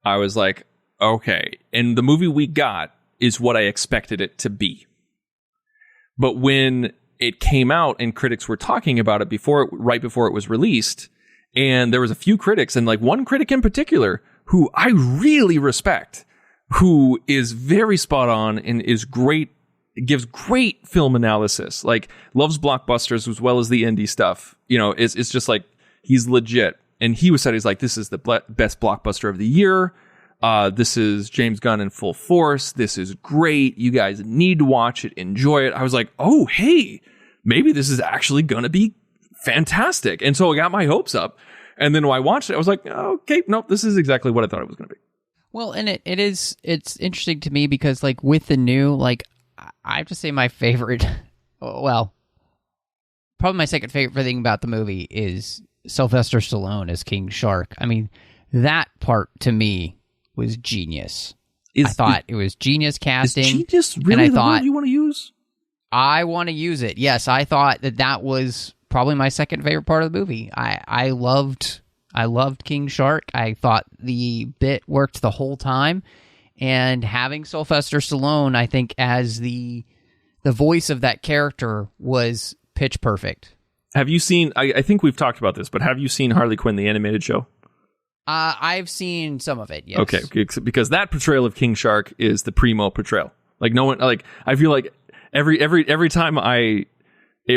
I was like, okay. And the movie we got is what I expected it to be. But when it came out and critics were talking about it right before it was released, and there was a few critics, and like one critic in particular who I really respect, who is very spot on and is great, gives great film analysis, like loves blockbusters as well as the indie stuff. You know, it's just like, he's legit. And he was said, he's like, this is the best blockbuster of the year. This is James Gunn in full force. This is great. You guys need to watch it, enjoy it. I was like, oh, hey, maybe this is actually going to be fantastic. And so I got my hopes up. And then when I watched it, I was like, okay, nope, this is exactly what I thought it was going to be. Well, and it's interesting to me because like with the new, like I have to say my favorite, well, probably my second favorite thing about the movie is Sylvester Stallone as King Shark. I mean, that part to me was genius. I thought it was genius casting. Is genius really the word you want to use? I want to use it. Yes, I thought that was probably my second favorite part of the movie. I loved King Shark. I thought the bit worked the whole time, and having Sylvester Stallone, I think, as the voice of that character was pitch perfect. Have you seen? I think we've talked about this, but have you seen Harley Quinn the animated show? I've seen some of it. Yes. Okay, because that portrayal of King Shark is the primo portrayal. Like no one, like I feel like every time I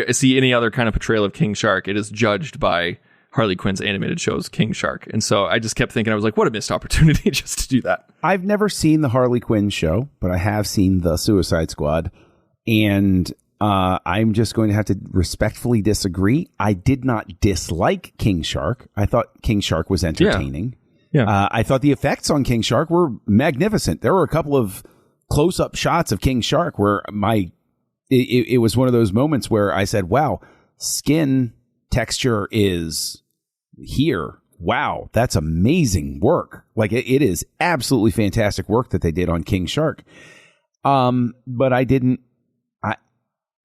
see any other kind of portrayal of King Shark, it is judged by Harley Quinn's animated show's King Shark. And so I just kept thinking, I was like, what a missed opportunity just to do that. I've never seen the Harley Quinn show, but I have seen the Suicide Squad. And I'm just going to have to respectfully disagree. I did not dislike King Shark. I thought King Shark was entertaining. Yeah. I thought the effects on King Shark were magnificent. There were a couple of close-up shots of King Shark where it was one of those moments where I said, wow, skin texture is here. Wow, that's amazing work. Like it is absolutely fantastic work that they did on King Shark. But I didn't.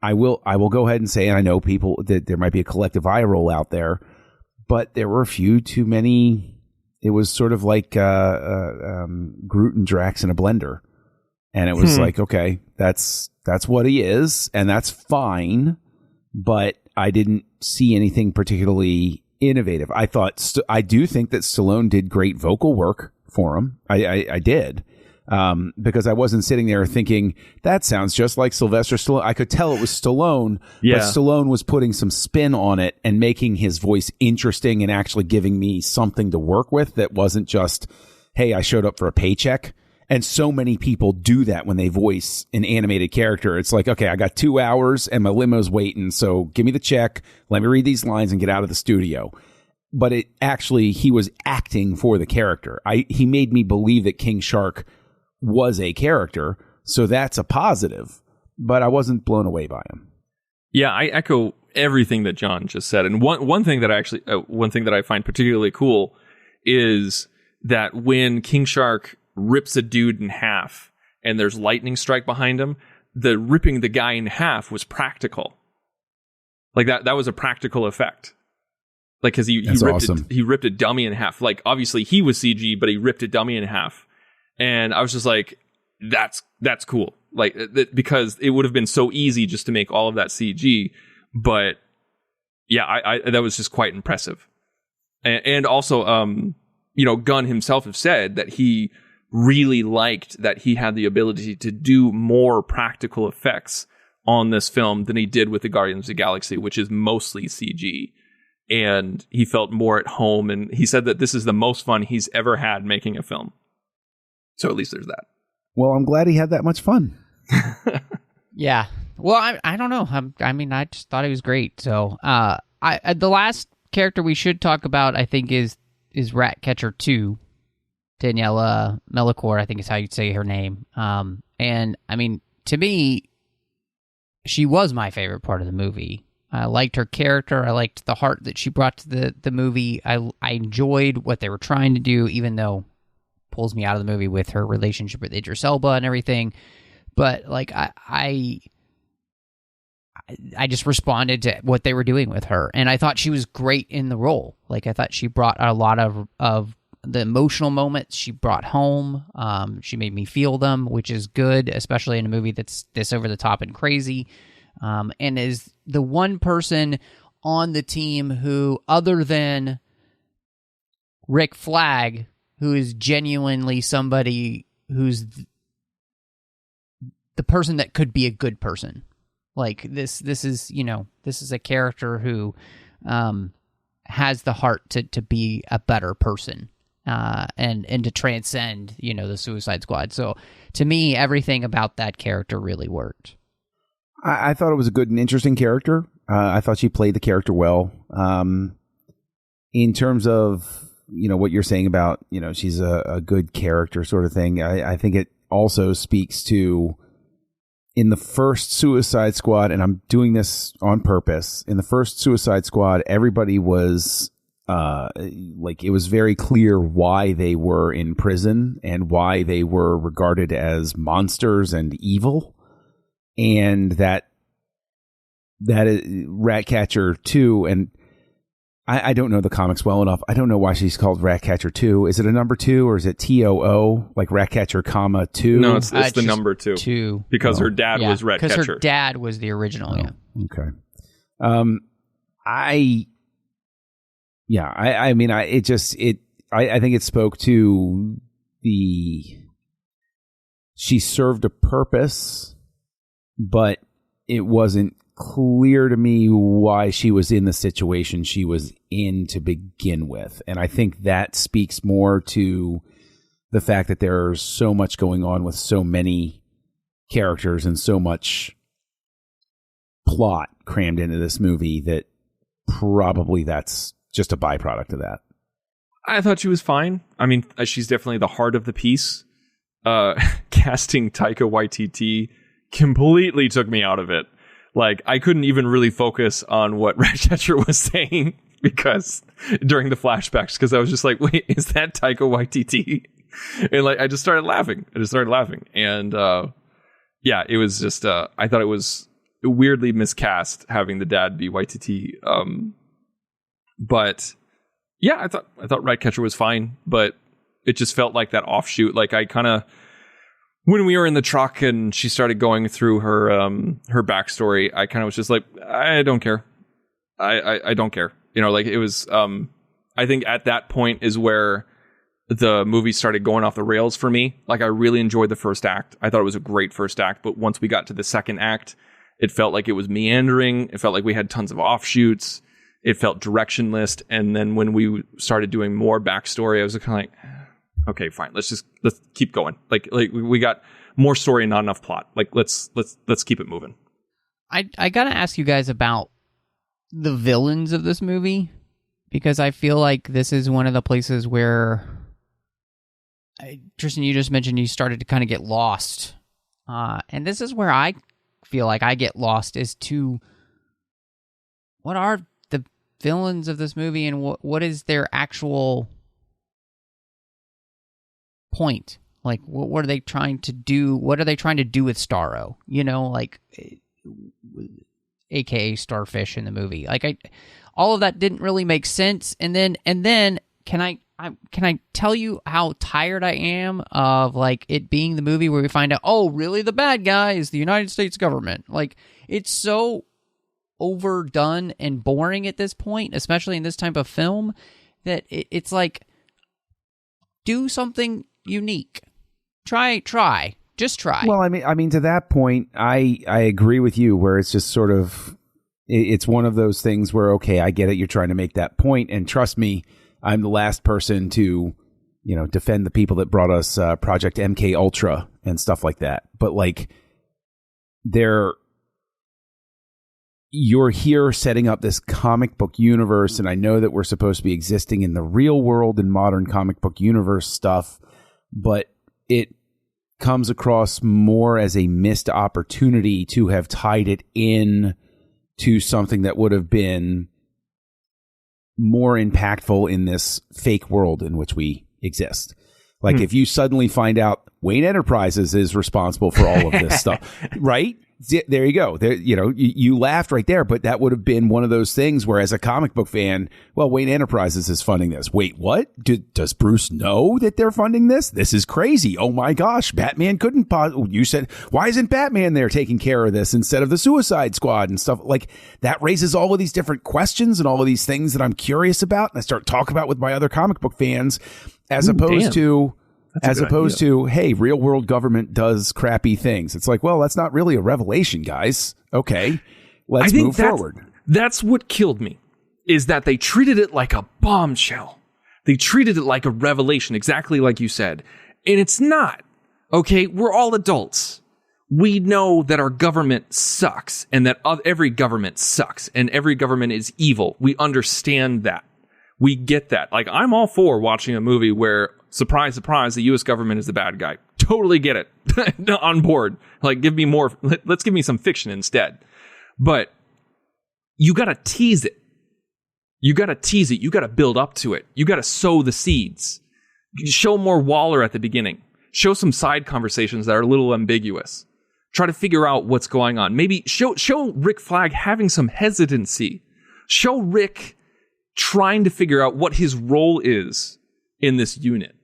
I will go ahead and say, and I know people that there might be a collective eye roll out there, but there were a few too many. It was sort of like Groot and Drax in a blender, and it was like, okay, that's what he is, and that's fine. But I didn't see anything particularly innovative. I do think that Stallone did great vocal work for him. I did. because I wasn't sitting there thinking that sounds just like Sylvester Stallone. I could tell it was Stallone, but Stallone was putting some spin on it and making his voice interesting and actually giving me something to work with that wasn't just, hey, I showed up for a paycheck. And so many people do that when they voice an animated character. It's like, okay, I got 2 hours and my limo's waiting, so give me the check, let me read these lines and get out of the studio. But it actually, he was acting for the character. He made me believe that King Shark was a character, so that's a positive. But I wasn't blown away by him. Yeah, I echo everything that John just said. And one thing that I find particularly cool is that when King Shark rips a dude in half and there's lightning strike behind him, the ripping the guy in half was practical. Like that was a practical effect. Like, because he ripped a dummy in half. Like, obviously he was CG, but he ripped a dummy in half. And I was just like, that's cool. Like, because it would have been so easy just to make all of that CG. But yeah, I that was just quite impressive. And also, Gunn himself have said that he really liked that he had the ability to do more practical effects on this film than he did with the Guardians of the Galaxy, which is mostly CG. And he felt more at home, and he said that this is the most fun he's ever had making a film. So at least there's that. Well, I'm glad he had that much fun. Yeah. Well, I don't know. I just thought he was great. So the last character we should talk about, I think, is Ratcatcher 2. Daniela Melchior, I think is how you'd say her name. And I mean, to me, she was my favorite part of the movie. I liked her character. I liked the heart that she brought to the movie. I enjoyed what they were trying to do, even though it pulls me out of the movie with her relationship with Idris Elba and everything. But like I just responded to what they were doing with her, and I thought she was great in the role. Like, I thought she brought a lot of the emotional moments she brought home. She made me feel them, which is good, especially in a movie that's this over the top and crazy. And is the one person on the team who, other than Rick Flag, who is genuinely somebody who's the person that could be a good person. Like, this is a character who has the heart to be a better person. And to transcend, the Suicide Squad. So to me, everything about that character really worked. I thought it was a good and interesting character. I thought she played the character well. In terms of, what you're saying about, she's a good character sort of thing. I think it also speaks to, in the first Suicide Squad, and I'm doing this on purpose, in the first Suicide Squad, everybody was it was very clear why they were in prison and why they were regarded as monsters and evil. And that is Ratcatcher 2. And I don't know the comics well enough. I don't know why she's called Ratcatcher 2. Is it a number 2 or is it TOO, like Ratcatcher, 2? No, it's the number 2. Because her dad was Ratcatcher. Because her dad was the original, Okay. I think it spoke to she served a purpose, but it wasn't clear to me why she was in the situation she was in to begin with. And I think that speaks more to the fact that there's so much going on with so many characters and so much plot crammed into this movie that probably that's just a byproduct of that. I thought she was fine. I mean, she's definitely the heart of the piece. Casting Taika Waititi completely took me out of it. Like, I couldn't even really focus on what Ratcatcher was saying because during the flashbacks, because I was just like, wait, is that Taika Waititi? And I just started laughing. And it was just, I thought it was weirdly miscast having the dad be Waititi. But yeah, I thought Ratcatcher was fine, but it just felt like that offshoot. Like, I kind of, when we were in the truck and she started going through her backstory, I kind of was just like, I don't care. I don't care. It was, I think at that point is where the movie started going off the rails for me. Like, I really enjoyed the first act. I thought it was a great first act. But once we got to the second act, it felt like it was meandering. It felt like we had tons of offshoots. It felt directionless. And then when we started doing more backstory, I was kind of like, okay, fine. Let's keep going. Like we got more story and not enough plot. Like, let's keep it moving. I gotta ask you guys about the villains of this movie, because I feel like this is one of the places where, Tristan, you just mentioned you started to kind of get lost. And this is where I feel like I get lost as to what are the villains of this movie and what is their actual point? Like, what are they trying to do? What are they trying to do with Starro? You know, like, AKA Starfish in the movie. Like, all of that didn't really make sense. And then can I tell you how tired I am of, like, it being the movie where we find out, oh, really, the bad guy is the United States government. Like, it's so overdone and boring at this point, especially in this type of film, that it's like, do something unique. Just try. Well, I mean, to that point, I agree with you, where it's just sort of, it's one of those things where, okay, I get it, you're trying to make that point, and trust me, I'm the last person to, defend the people that brought us Project MK Ultra and stuff like that. But, like, you're here setting up this comic book universe, and I know that we're supposed to be existing in the real world in modern comic book universe stuff, but it comes across more as a missed opportunity to have tied it in to something that would have been more impactful in this fake world in which we exist. Like, if you suddenly find out Wayne Enterprises is responsible for all of this stuff, right? There you go. There, you laughed right there, but that would have been one of those things where, as a comic book fan, well, Wayne Enterprises is funding this. Wait, what? Does Bruce know that they're funding this? This is crazy. Oh my gosh, Batman couldn't you said, why isn't Batman there taking care of this instead of the Suicide Squad and stuff? Like, that raises all of these different questions and all of these things that I'm curious about, and I start talking about with my other comic book fans, as opposed to, hey, real world government does crappy things. It's like, well, that's not really a revelation, guys. Okay, let's move forward. That's what killed me, is that they treated it like a bombshell. They treated it like a revelation, exactly like you said. And it's not. Okay, we're all adults. We know that our government sucks, and that every government sucks, and every government is evil. We understand that. We get that. Like, I'm all for watching a movie where, surprise, surprise, the U.S. government is the bad guy. Totally get it. On board. Like, give me more. Let's give me some fiction instead. But you got to tease it. You got to build up to it. You got to sow the seeds. Show more Waller at the beginning. Show some side conversations that are a little ambiguous. Try to figure out what's going on. Maybe show Rick Flag having some hesitancy. Show Rick trying to figure out what his role is in this unit.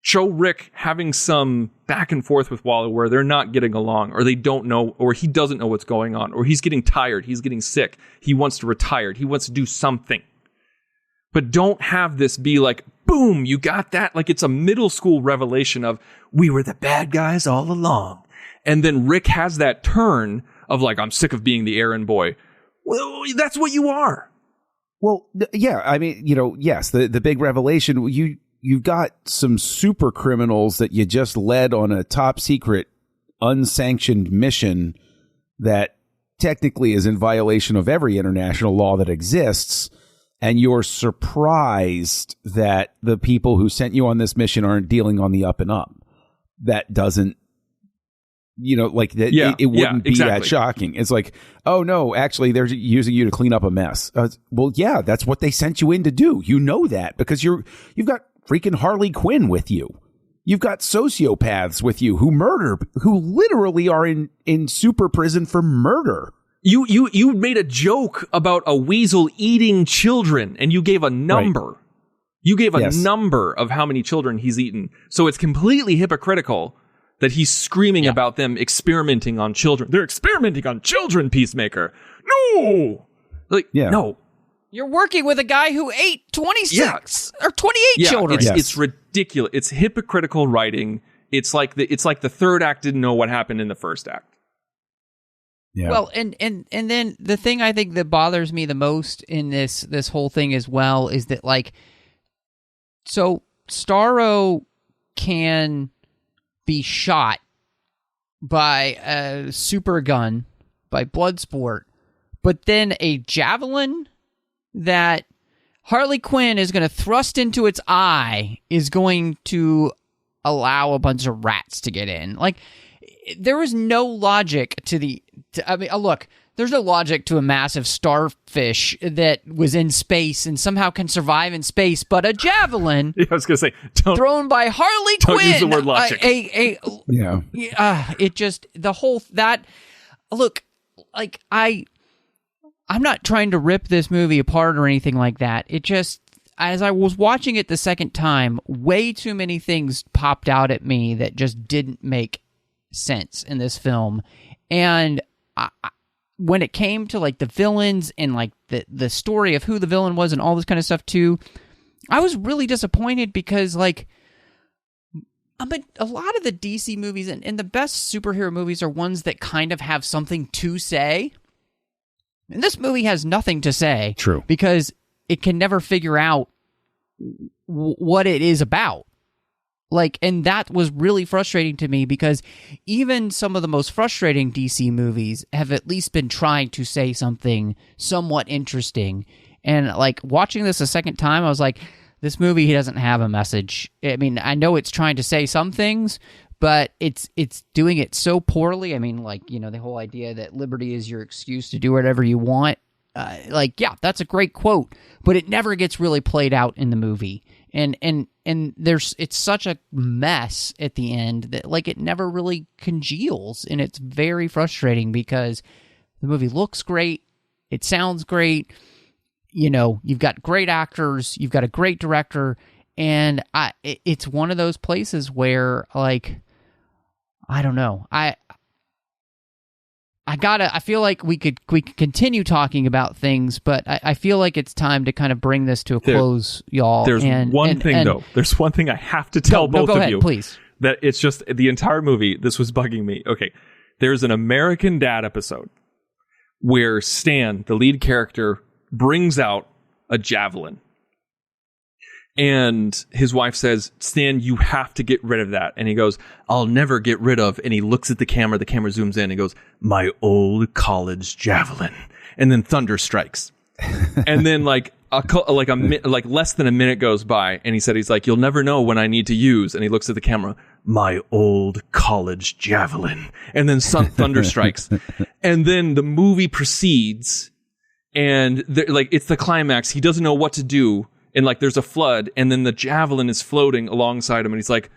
Show Rick having some back and forth with Waller where they're not getting along, or they don't know, or he doesn't know what's going on, or he's getting tired, he's getting sick, he wants to retire, he wants to do something. But don't have this be like, boom, you got that? Like, it's a middle school revelation of, we were the bad guys all along. And then Rick has that turn of, like, I'm sick of being the errand boy. Well, that's what you are. Well, yeah, I mean, yes, the big revelation, you've got some super criminals that you just led on a top secret, unsanctioned mission that technically is in violation of every international law that exists, and you're surprised that the people who sent you on this mission aren't dealing on the up and up. That doesn't, like that. Yeah, it wouldn't be exactly that shocking. It's like, oh no, actually they're using you to clean up a mess. Well, yeah, that's what they sent you in to do. You know that because you've got freaking Harley Quinn with you. You've got sociopaths with you who literally are in super prison for murder. You made a joke about a weasel eating children, and you gave a number. Right. You gave a number of how many children he's eaten. So it's completely hypocritical that he's screaming about them experimenting on children. They're experimenting on children, Peacemaker. No! No. You're working with a guy who ate 26 or 28 children. It's ridiculous. It's hypocritical writing. It's like the third act didn't know what happened in the first act. Yeah. Well, and then the thing I think that bothers me the most in this whole thing as well is that, like, so Starro can be shot by a super gun, by Bloodsport, but then a javelin that Harley Quinn is going to thrust into its eye is going to allow a bunch of rats to get in. Like, there is no logic look, there's no logic to a massive starfish that was in space and somehow can survive in space, but a javelin I was going to say, thrown by Harley Quinn. Don't use the word logic. It just, the whole, that, look, like, I'm not trying to rip this movie apart or anything like that. It just, as I was watching it the second time, way too many things popped out at me that just didn't make sense in this film. And when it came to, like, the villains and, like, the story of who the villain was and all this kind of stuff too, I was really disappointed because, like, a lot of the DC movies and the best superhero movies are ones that kind of have something to say. And this movie has nothing to say. True. Because it can never figure out what it is about. Like, and that was really frustrating to me because even some of the most frustrating DC movies have at least been trying to say something somewhat interesting. And, like, watching this a second time, I was like, this movie doesn't have a message. I mean, I know it's trying to say some things, but it's doing it so poorly. I mean, like, you know, the whole idea that liberty is your excuse to do whatever you want. Yeah, that's a great quote, but it never gets really played out in the movie. And it's such a mess at the end that, like, it never really congeals, and it's very frustrating because the movie looks great, it sounds great, you know, you've got great actors, you've got a great director, and it's one of those places where, like, I don't know, I feel like we could continue talking about things, but I feel like it's time to kind of bring this to a close, y'all. There's one thing I have to tell both of you. Ahead, please. That it's just the entire movie, this was bugging me. Okay, there's an American Dad episode where Stan, the lead character, brings out a javelin. And his wife says, Stan, you have to get rid of that. And he goes, I'll never get rid of. And he looks at the camera zooms in and goes, my old college javelin. And then thunder strikes. And then like less than a minute goes by. And he's like, you'll never know when I need to use. And he looks at the camera, my old college javelin. And then thunder strikes. And then the movie proceeds. And it's the climax. He doesn't know what to do. And, like, there's a flood, and then the javelin is floating alongside him, and he's like,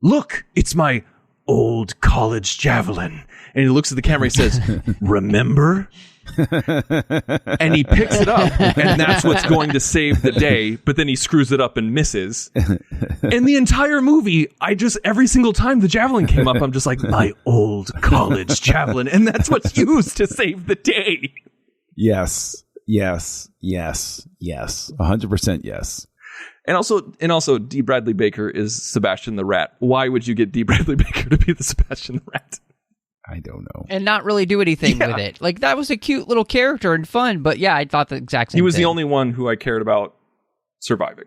look, it's my old college javelin. And he looks at the camera, he says, remember? And he picks it up, and that's what's going to save the day, but then he screws it up and misses. And the entire movie, every single time the javelin came up, I'm just like, my old college javelin. And that's what's used to save the day. Yes. 100% yes. And also, D. Bradley Baker is Sebastian the Rat. Why would you get D. Bradley Baker to be the Sebastian the Rat? I don't know. And not really do anything with it. Like, that was a cute little character and fun, but yeah, I thought the exact same thing. He was the only one who I cared about surviving.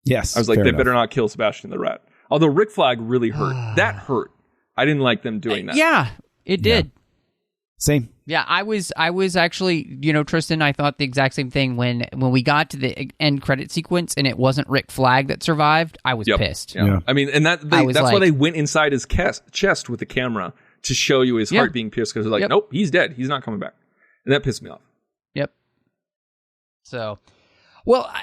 Yes. I was like, they better not kill Sebastian the Rat. Although Rick Flag really hurt. That hurt. I didn't like them doing that. Yeah, it did. Yeah. Same. Yeah, I was actually, you know, Tristan, I thought the exact same thing when we got to the end credit sequence and it wasn't Rick Flag that survived. I was pissed. Yeah. I mean, and that's why they went inside his chest with the camera to show you his heart being pierced, because they're like, nope, he's dead. He's not coming back. And that pissed me off. Yep. So, well,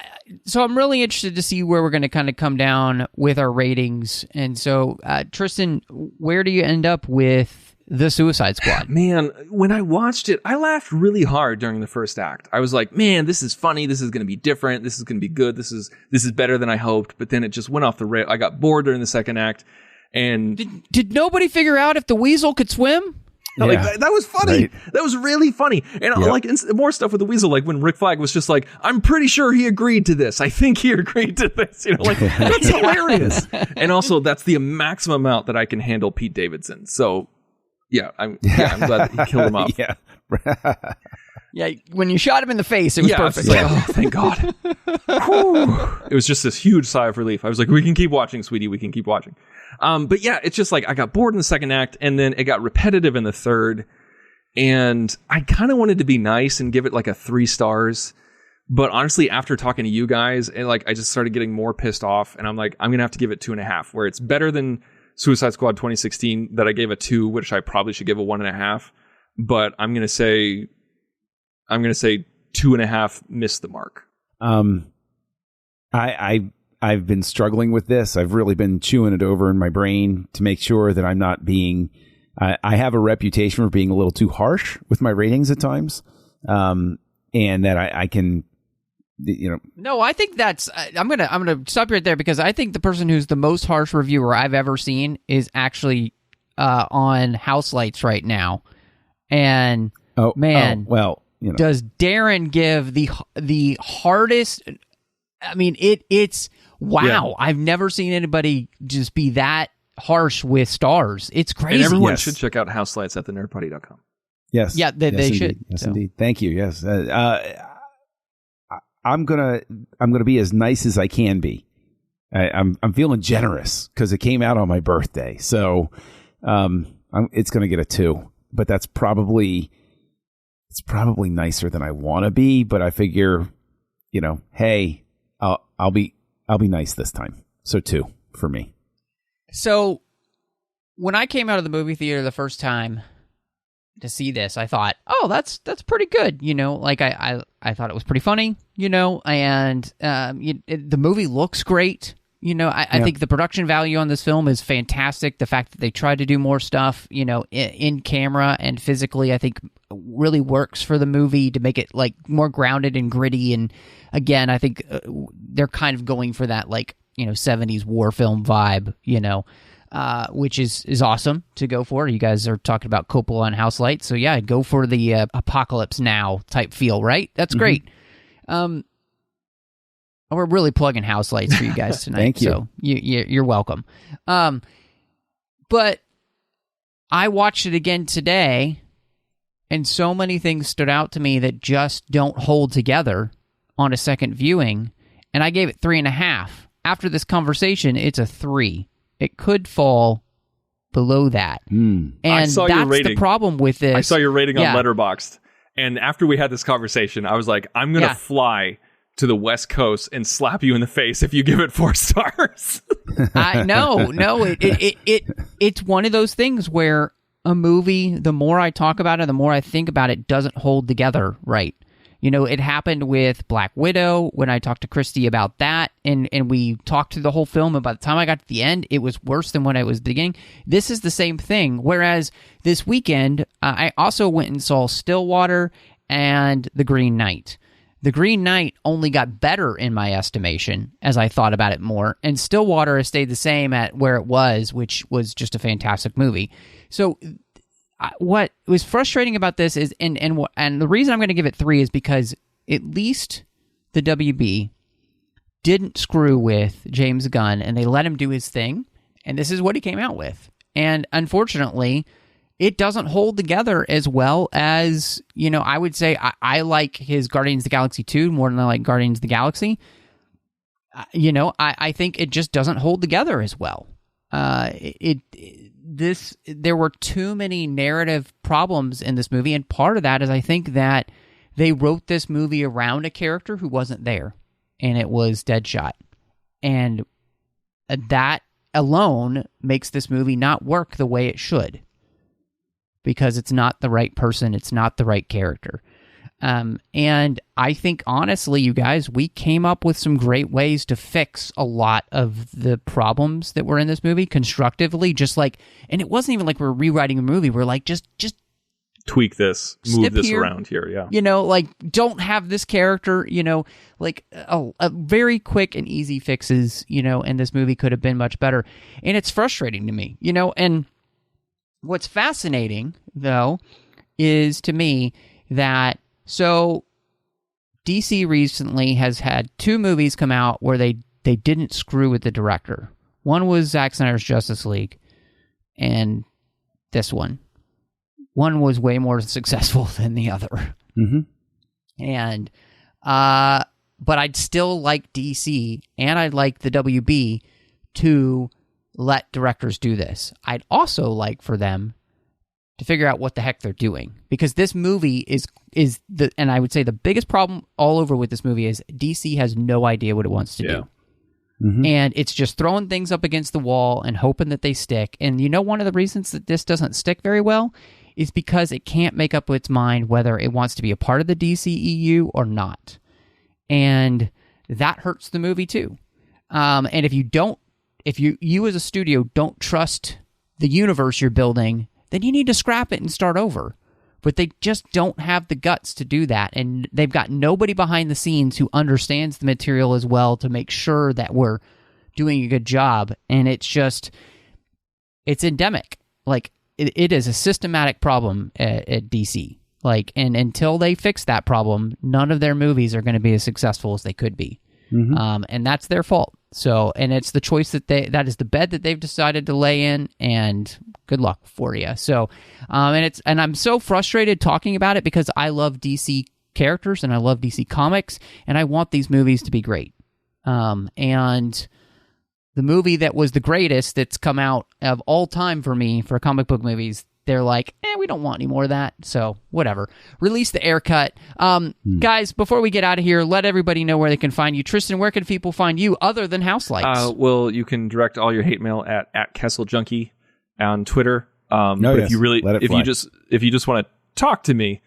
so I'm really interested to see where we're going to kind of come down with our ratings. And so, Tristan, where do you end up with The Suicide Squad? Man, when I watched it, I laughed really hard during the first act. I was like, man, this is funny. This is going to be different. This is going to be good. This is better than I hoped. But then it just went off the rail. I got bored during the second act. And did nobody figure out if the weasel could swim? Like that was funny. Right. That was really funny. And like more stuff with the Weasel, like when Rick Flag was just like, I'm pretty sure he agreed to this. I think he agreed to this. You know, like that's hilarious. And also that's the maximum amount that I can handle Pete Davidson. So I'm glad that he killed him off. Yeah, when you shot him in the face, it was perfect. Like, oh, thank God. It was just this huge sigh of relief. I was like, we can keep watching, sweetie. We can keep watching. But yeah, it's just like I got bored in the second act, and then it got repetitive in the third. And I kind of wanted to be nice and give it like a 3 stars. But honestly, after talking to you guys, and like I just started getting more pissed off. And I'm like, I'm going to have to give it 2.5, where it's better than Suicide Squad 2016 that I gave a 2, which I probably should give a 1.5. But I'm going to say 2.5 missed the mark. I've been struggling with this. I've really been chewing it over in my brain to make sure that I'm not being. I have a reputation for being a little too harsh with my ratings at times, and that I can, No, I think that's. I'm gonna stop you right there because I think the person who's the most harsh reviewer I've ever seen is actually on House Lights right now, and does Darren give the hardest? I mean, it's wow. Yeah. I've never seen anybody just be that harsh with stars. It's crazy. And everyone should check out House Lights at thenerdparty.com. Yes. Yeah, they should. Yes, indeed. Thank you. Yes. I'm gonna be as nice as I can be. I'm feeling generous because it came out on my birthday, so it's gonna get a 2. But it's probably nicer than I want to be. But I figure, hey, I'll be nice this time. So 2 for me. So when I came out of the movie theater the first time to see this, I thought, oh, that's pretty good. Like I thought it was pretty funny, and the movie looks great. I think the production value on this film is fantastic. The fact that they tried to do more stuff, in camera and physically, I think really works for the movie to make it like more grounded and gritty. And again, I think they're kind of going for that 70s war film vibe, which is awesome to go for. You guys are talking about Coppola and House Lights, so yeah, go for the Apocalypse Now type feel, right? That's great. We're really plugging House Lights for you guys tonight. Thank you. So you're welcome. But I watched it again today, and so many things stood out to me that just don't hold together on a second viewing, and I gave it 3.5. After this conversation, it's a 3. It could fall below that. And that's the problem with this. I saw your rating on Letterboxd, and after we had this conversation, I was like, I'm going to fly to the West Coast and slap you in the face if you give it 4 stars. It's one of those things where a movie, the more I talk about it, the more I think about it, doesn't hold together right. It happened with Black Widow when I talked to Christy about that, and we talked through the whole film, and by the time I got to the end, it was worse than when I was beginning. This is the same thing, whereas this weekend, I also went and saw Stillwater and The Green Knight. The Green Knight only got better in my estimation as I thought about it more, and Stillwater has stayed the same at where it was, which was just a fantastic movie. So what was frustrating about this is, and the reason I'm going to give it 3 is because at least the WB didn't screw with James Gunn, and they let him do his thing, and this is what he came out with. And unfortunately, it doesn't hold together as well as, I would say I like his Guardians of the Galaxy 2 more than I like Guardians of the Galaxy. I think it just doesn't hold together as well. There were too many narrative problems in this movie, and part of that is I think that they wrote this movie around a character who wasn't there, and it was Deadshot. And that alone makes this movie not work the way it should, because it's not the right person, it's not the right character. And I think, honestly, you guys, we came up with some great ways to fix a lot of the problems that were in this movie constructively, and it wasn't even like we're rewriting a movie. We're like, just tweak this, move this around here, yeah. Don't have this character, a very quick and easy fixes, and this movie could have been much better. And it's frustrating to me, and What's fascinating, though, is to me that so DC recently has had 2 movies come out where they didn't screw with the director. One was Zack Snyder's Justice League, and this one. One was way more successful than the other. Mm-hmm. And, but I'd still like DC and I'd like the WB to let directors do this. I'd also like for them to figure out what the heck they're doing, because this movie is the, and I would say the biggest problem all over with this movie is DC has no idea what it wants to do. Mm-hmm. And it's just throwing things up against the wall and hoping that they stick. And you know, one of the reasons that this doesn't stick very well is because it can't make up its mind whether it wants to be a part of the DCEU or not. And that hurts the movie too. And if you as a studio don't trust the universe you're building, then you need to scrap it and start over. But they just don't have the guts to do that. And they've got nobody behind the scenes who understands the material as well to make sure that we're doing a good job. And it's endemic. Like, it is a systematic problem at DC. Like, and until they fix that problem, none of their movies are going to be as successful as they could be. Mm-hmm. And that's their fault. So, and it's the choice that is the bed that they've decided to lay in, and good luck for you. So, and I'm so frustrated talking about it because I love DC characters and I love DC comics and I want these movies to be great. And the movie that was the greatest that's come out of all time for me for comic book movies, they're like, we don't want any more of that. So whatever. Release the air cut. Guys, before we get out of here, let everybody know where they can find you. Tristan, where can people find you other than House Lights? Well, you can direct all your hate mail at Kessel Junkie on Twitter. But yes. if you just want to talk to me,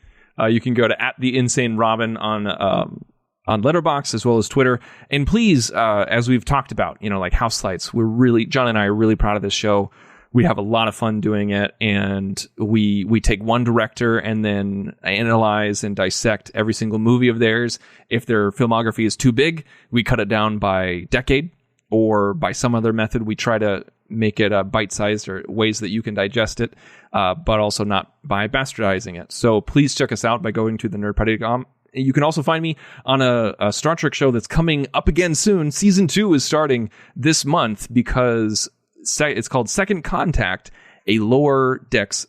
you can go to @TheInsaneRobin on Letterboxd as well as Twitter. And please, as we've talked about, like House Lights, John and I are really proud of this show. We have a lot of fun doing it, and we take one director and then analyze and dissect every single movie of theirs. If their filmography is too big, we cut it down by decade or by some other method. We try to make it bite-sized or ways that you can digest it, but also not by bastardizing it. So please check us out by going to thenerdparty.com. You can also find me on a Star Trek show that's coming up again soon. Season 2 is starting this month because it's called Second Contact, a Lower Decks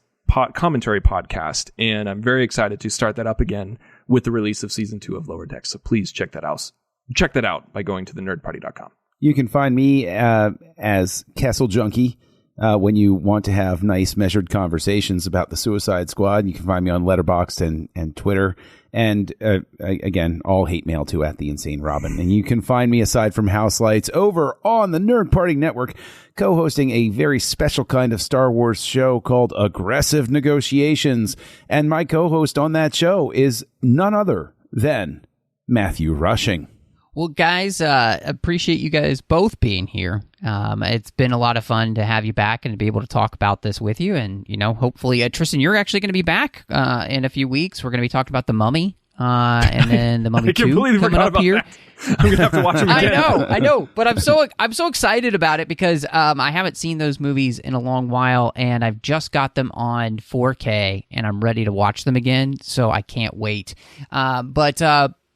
commentary podcast. And I'm very excited to start that up again with the release of Season 2 of Lower Decks. So please check that out. Check that out by going to thenerdparty.com. You can find me as Kessel Junkie when you want to have nice, measured conversations about the Suicide Squad. You can find me on Letterboxd and Twitter. And again, all hate mail to @TheInsaneRobin. And you can find me, aside from House Lights, over on the Nerd Party Network, co-hosting a very special kind of Star Wars show called Aggressive Negotiations. And my co-host on that show is none other than Matthew Rushing. Well, guys, appreciate you guys both being here. It's been a lot of fun to have you back and to be able to talk about this with you. And, hopefully, Tristan, you're actually going to be back in a few weeks. We're going to be talking about The Mummy and then The Mummy 2 coming up here. I'm going to have to watch them again. I know. But I'm so excited about it because I haven't seen those movies in a long while, and I've just got them on 4K, and I'm ready to watch them again. So I can't wait. But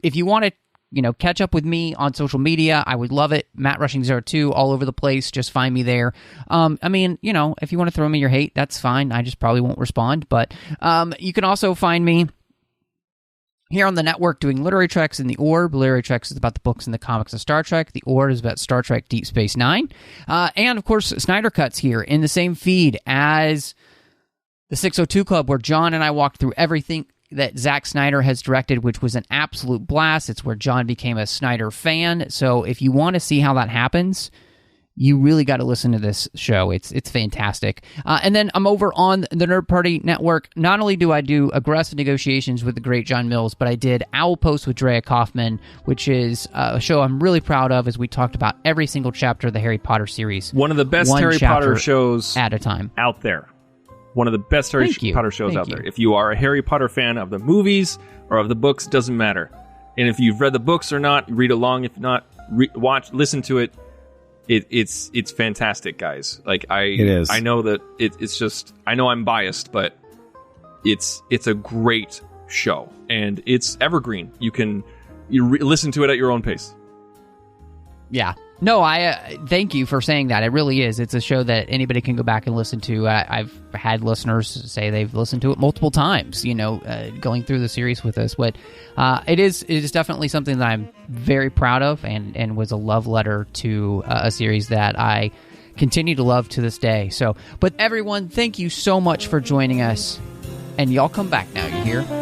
if you want to, catch up with me on social media, I would love it. Matt Rushing 02 all over the place. Just find me there. If you want to throw me your hate, that's fine. I just probably won't respond. But you can also find me here on the network doing Literary Treks in the Orb. Literary Treks is about the books and the comics of Star Trek. The Orb is about Star Trek Deep Space Nine. And, of course, Snyder Cuts here in the same feed as the 602 Club, where John and I walked through everything that Zack Snyder has directed, which was an absolute blast. It's where John became a Snyder fan. So if you want to see how that happens, you really got to listen to this show. It's fantastic. And then I'm over on the Nerd Party Network. Not only do I do Aggressive Negotiations with the great John Mills, but I did Owl Post with Drea Kaufman, which is a show I'm really proud of, as we talked about every single chapter of the Harry Potter series. One of the best Harry Potter shows at a time out there. One of the best Harry Potter shows out there. If you are a Harry Potter fan of the movies or of the books, doesn't matter. And if you've read the books or not, read along. If not, listen to it. it's fantastic, guys. Like It is. I know that it's just, I know I'm biased, but it's a great show, and it's evergreen. You can listen to it at your own pace. Yeah. No, I thank you for saying that. It really is. It's a show that anybody can go back and listen to. I've had listeners say they've listened to it multiple times, going through the series with us. But it is definitely something that I'm very proud of, and was a love letter to a series that I continue to love to this day. So, but everyone, thank you so much for joining us. And y'all come back now, you hear?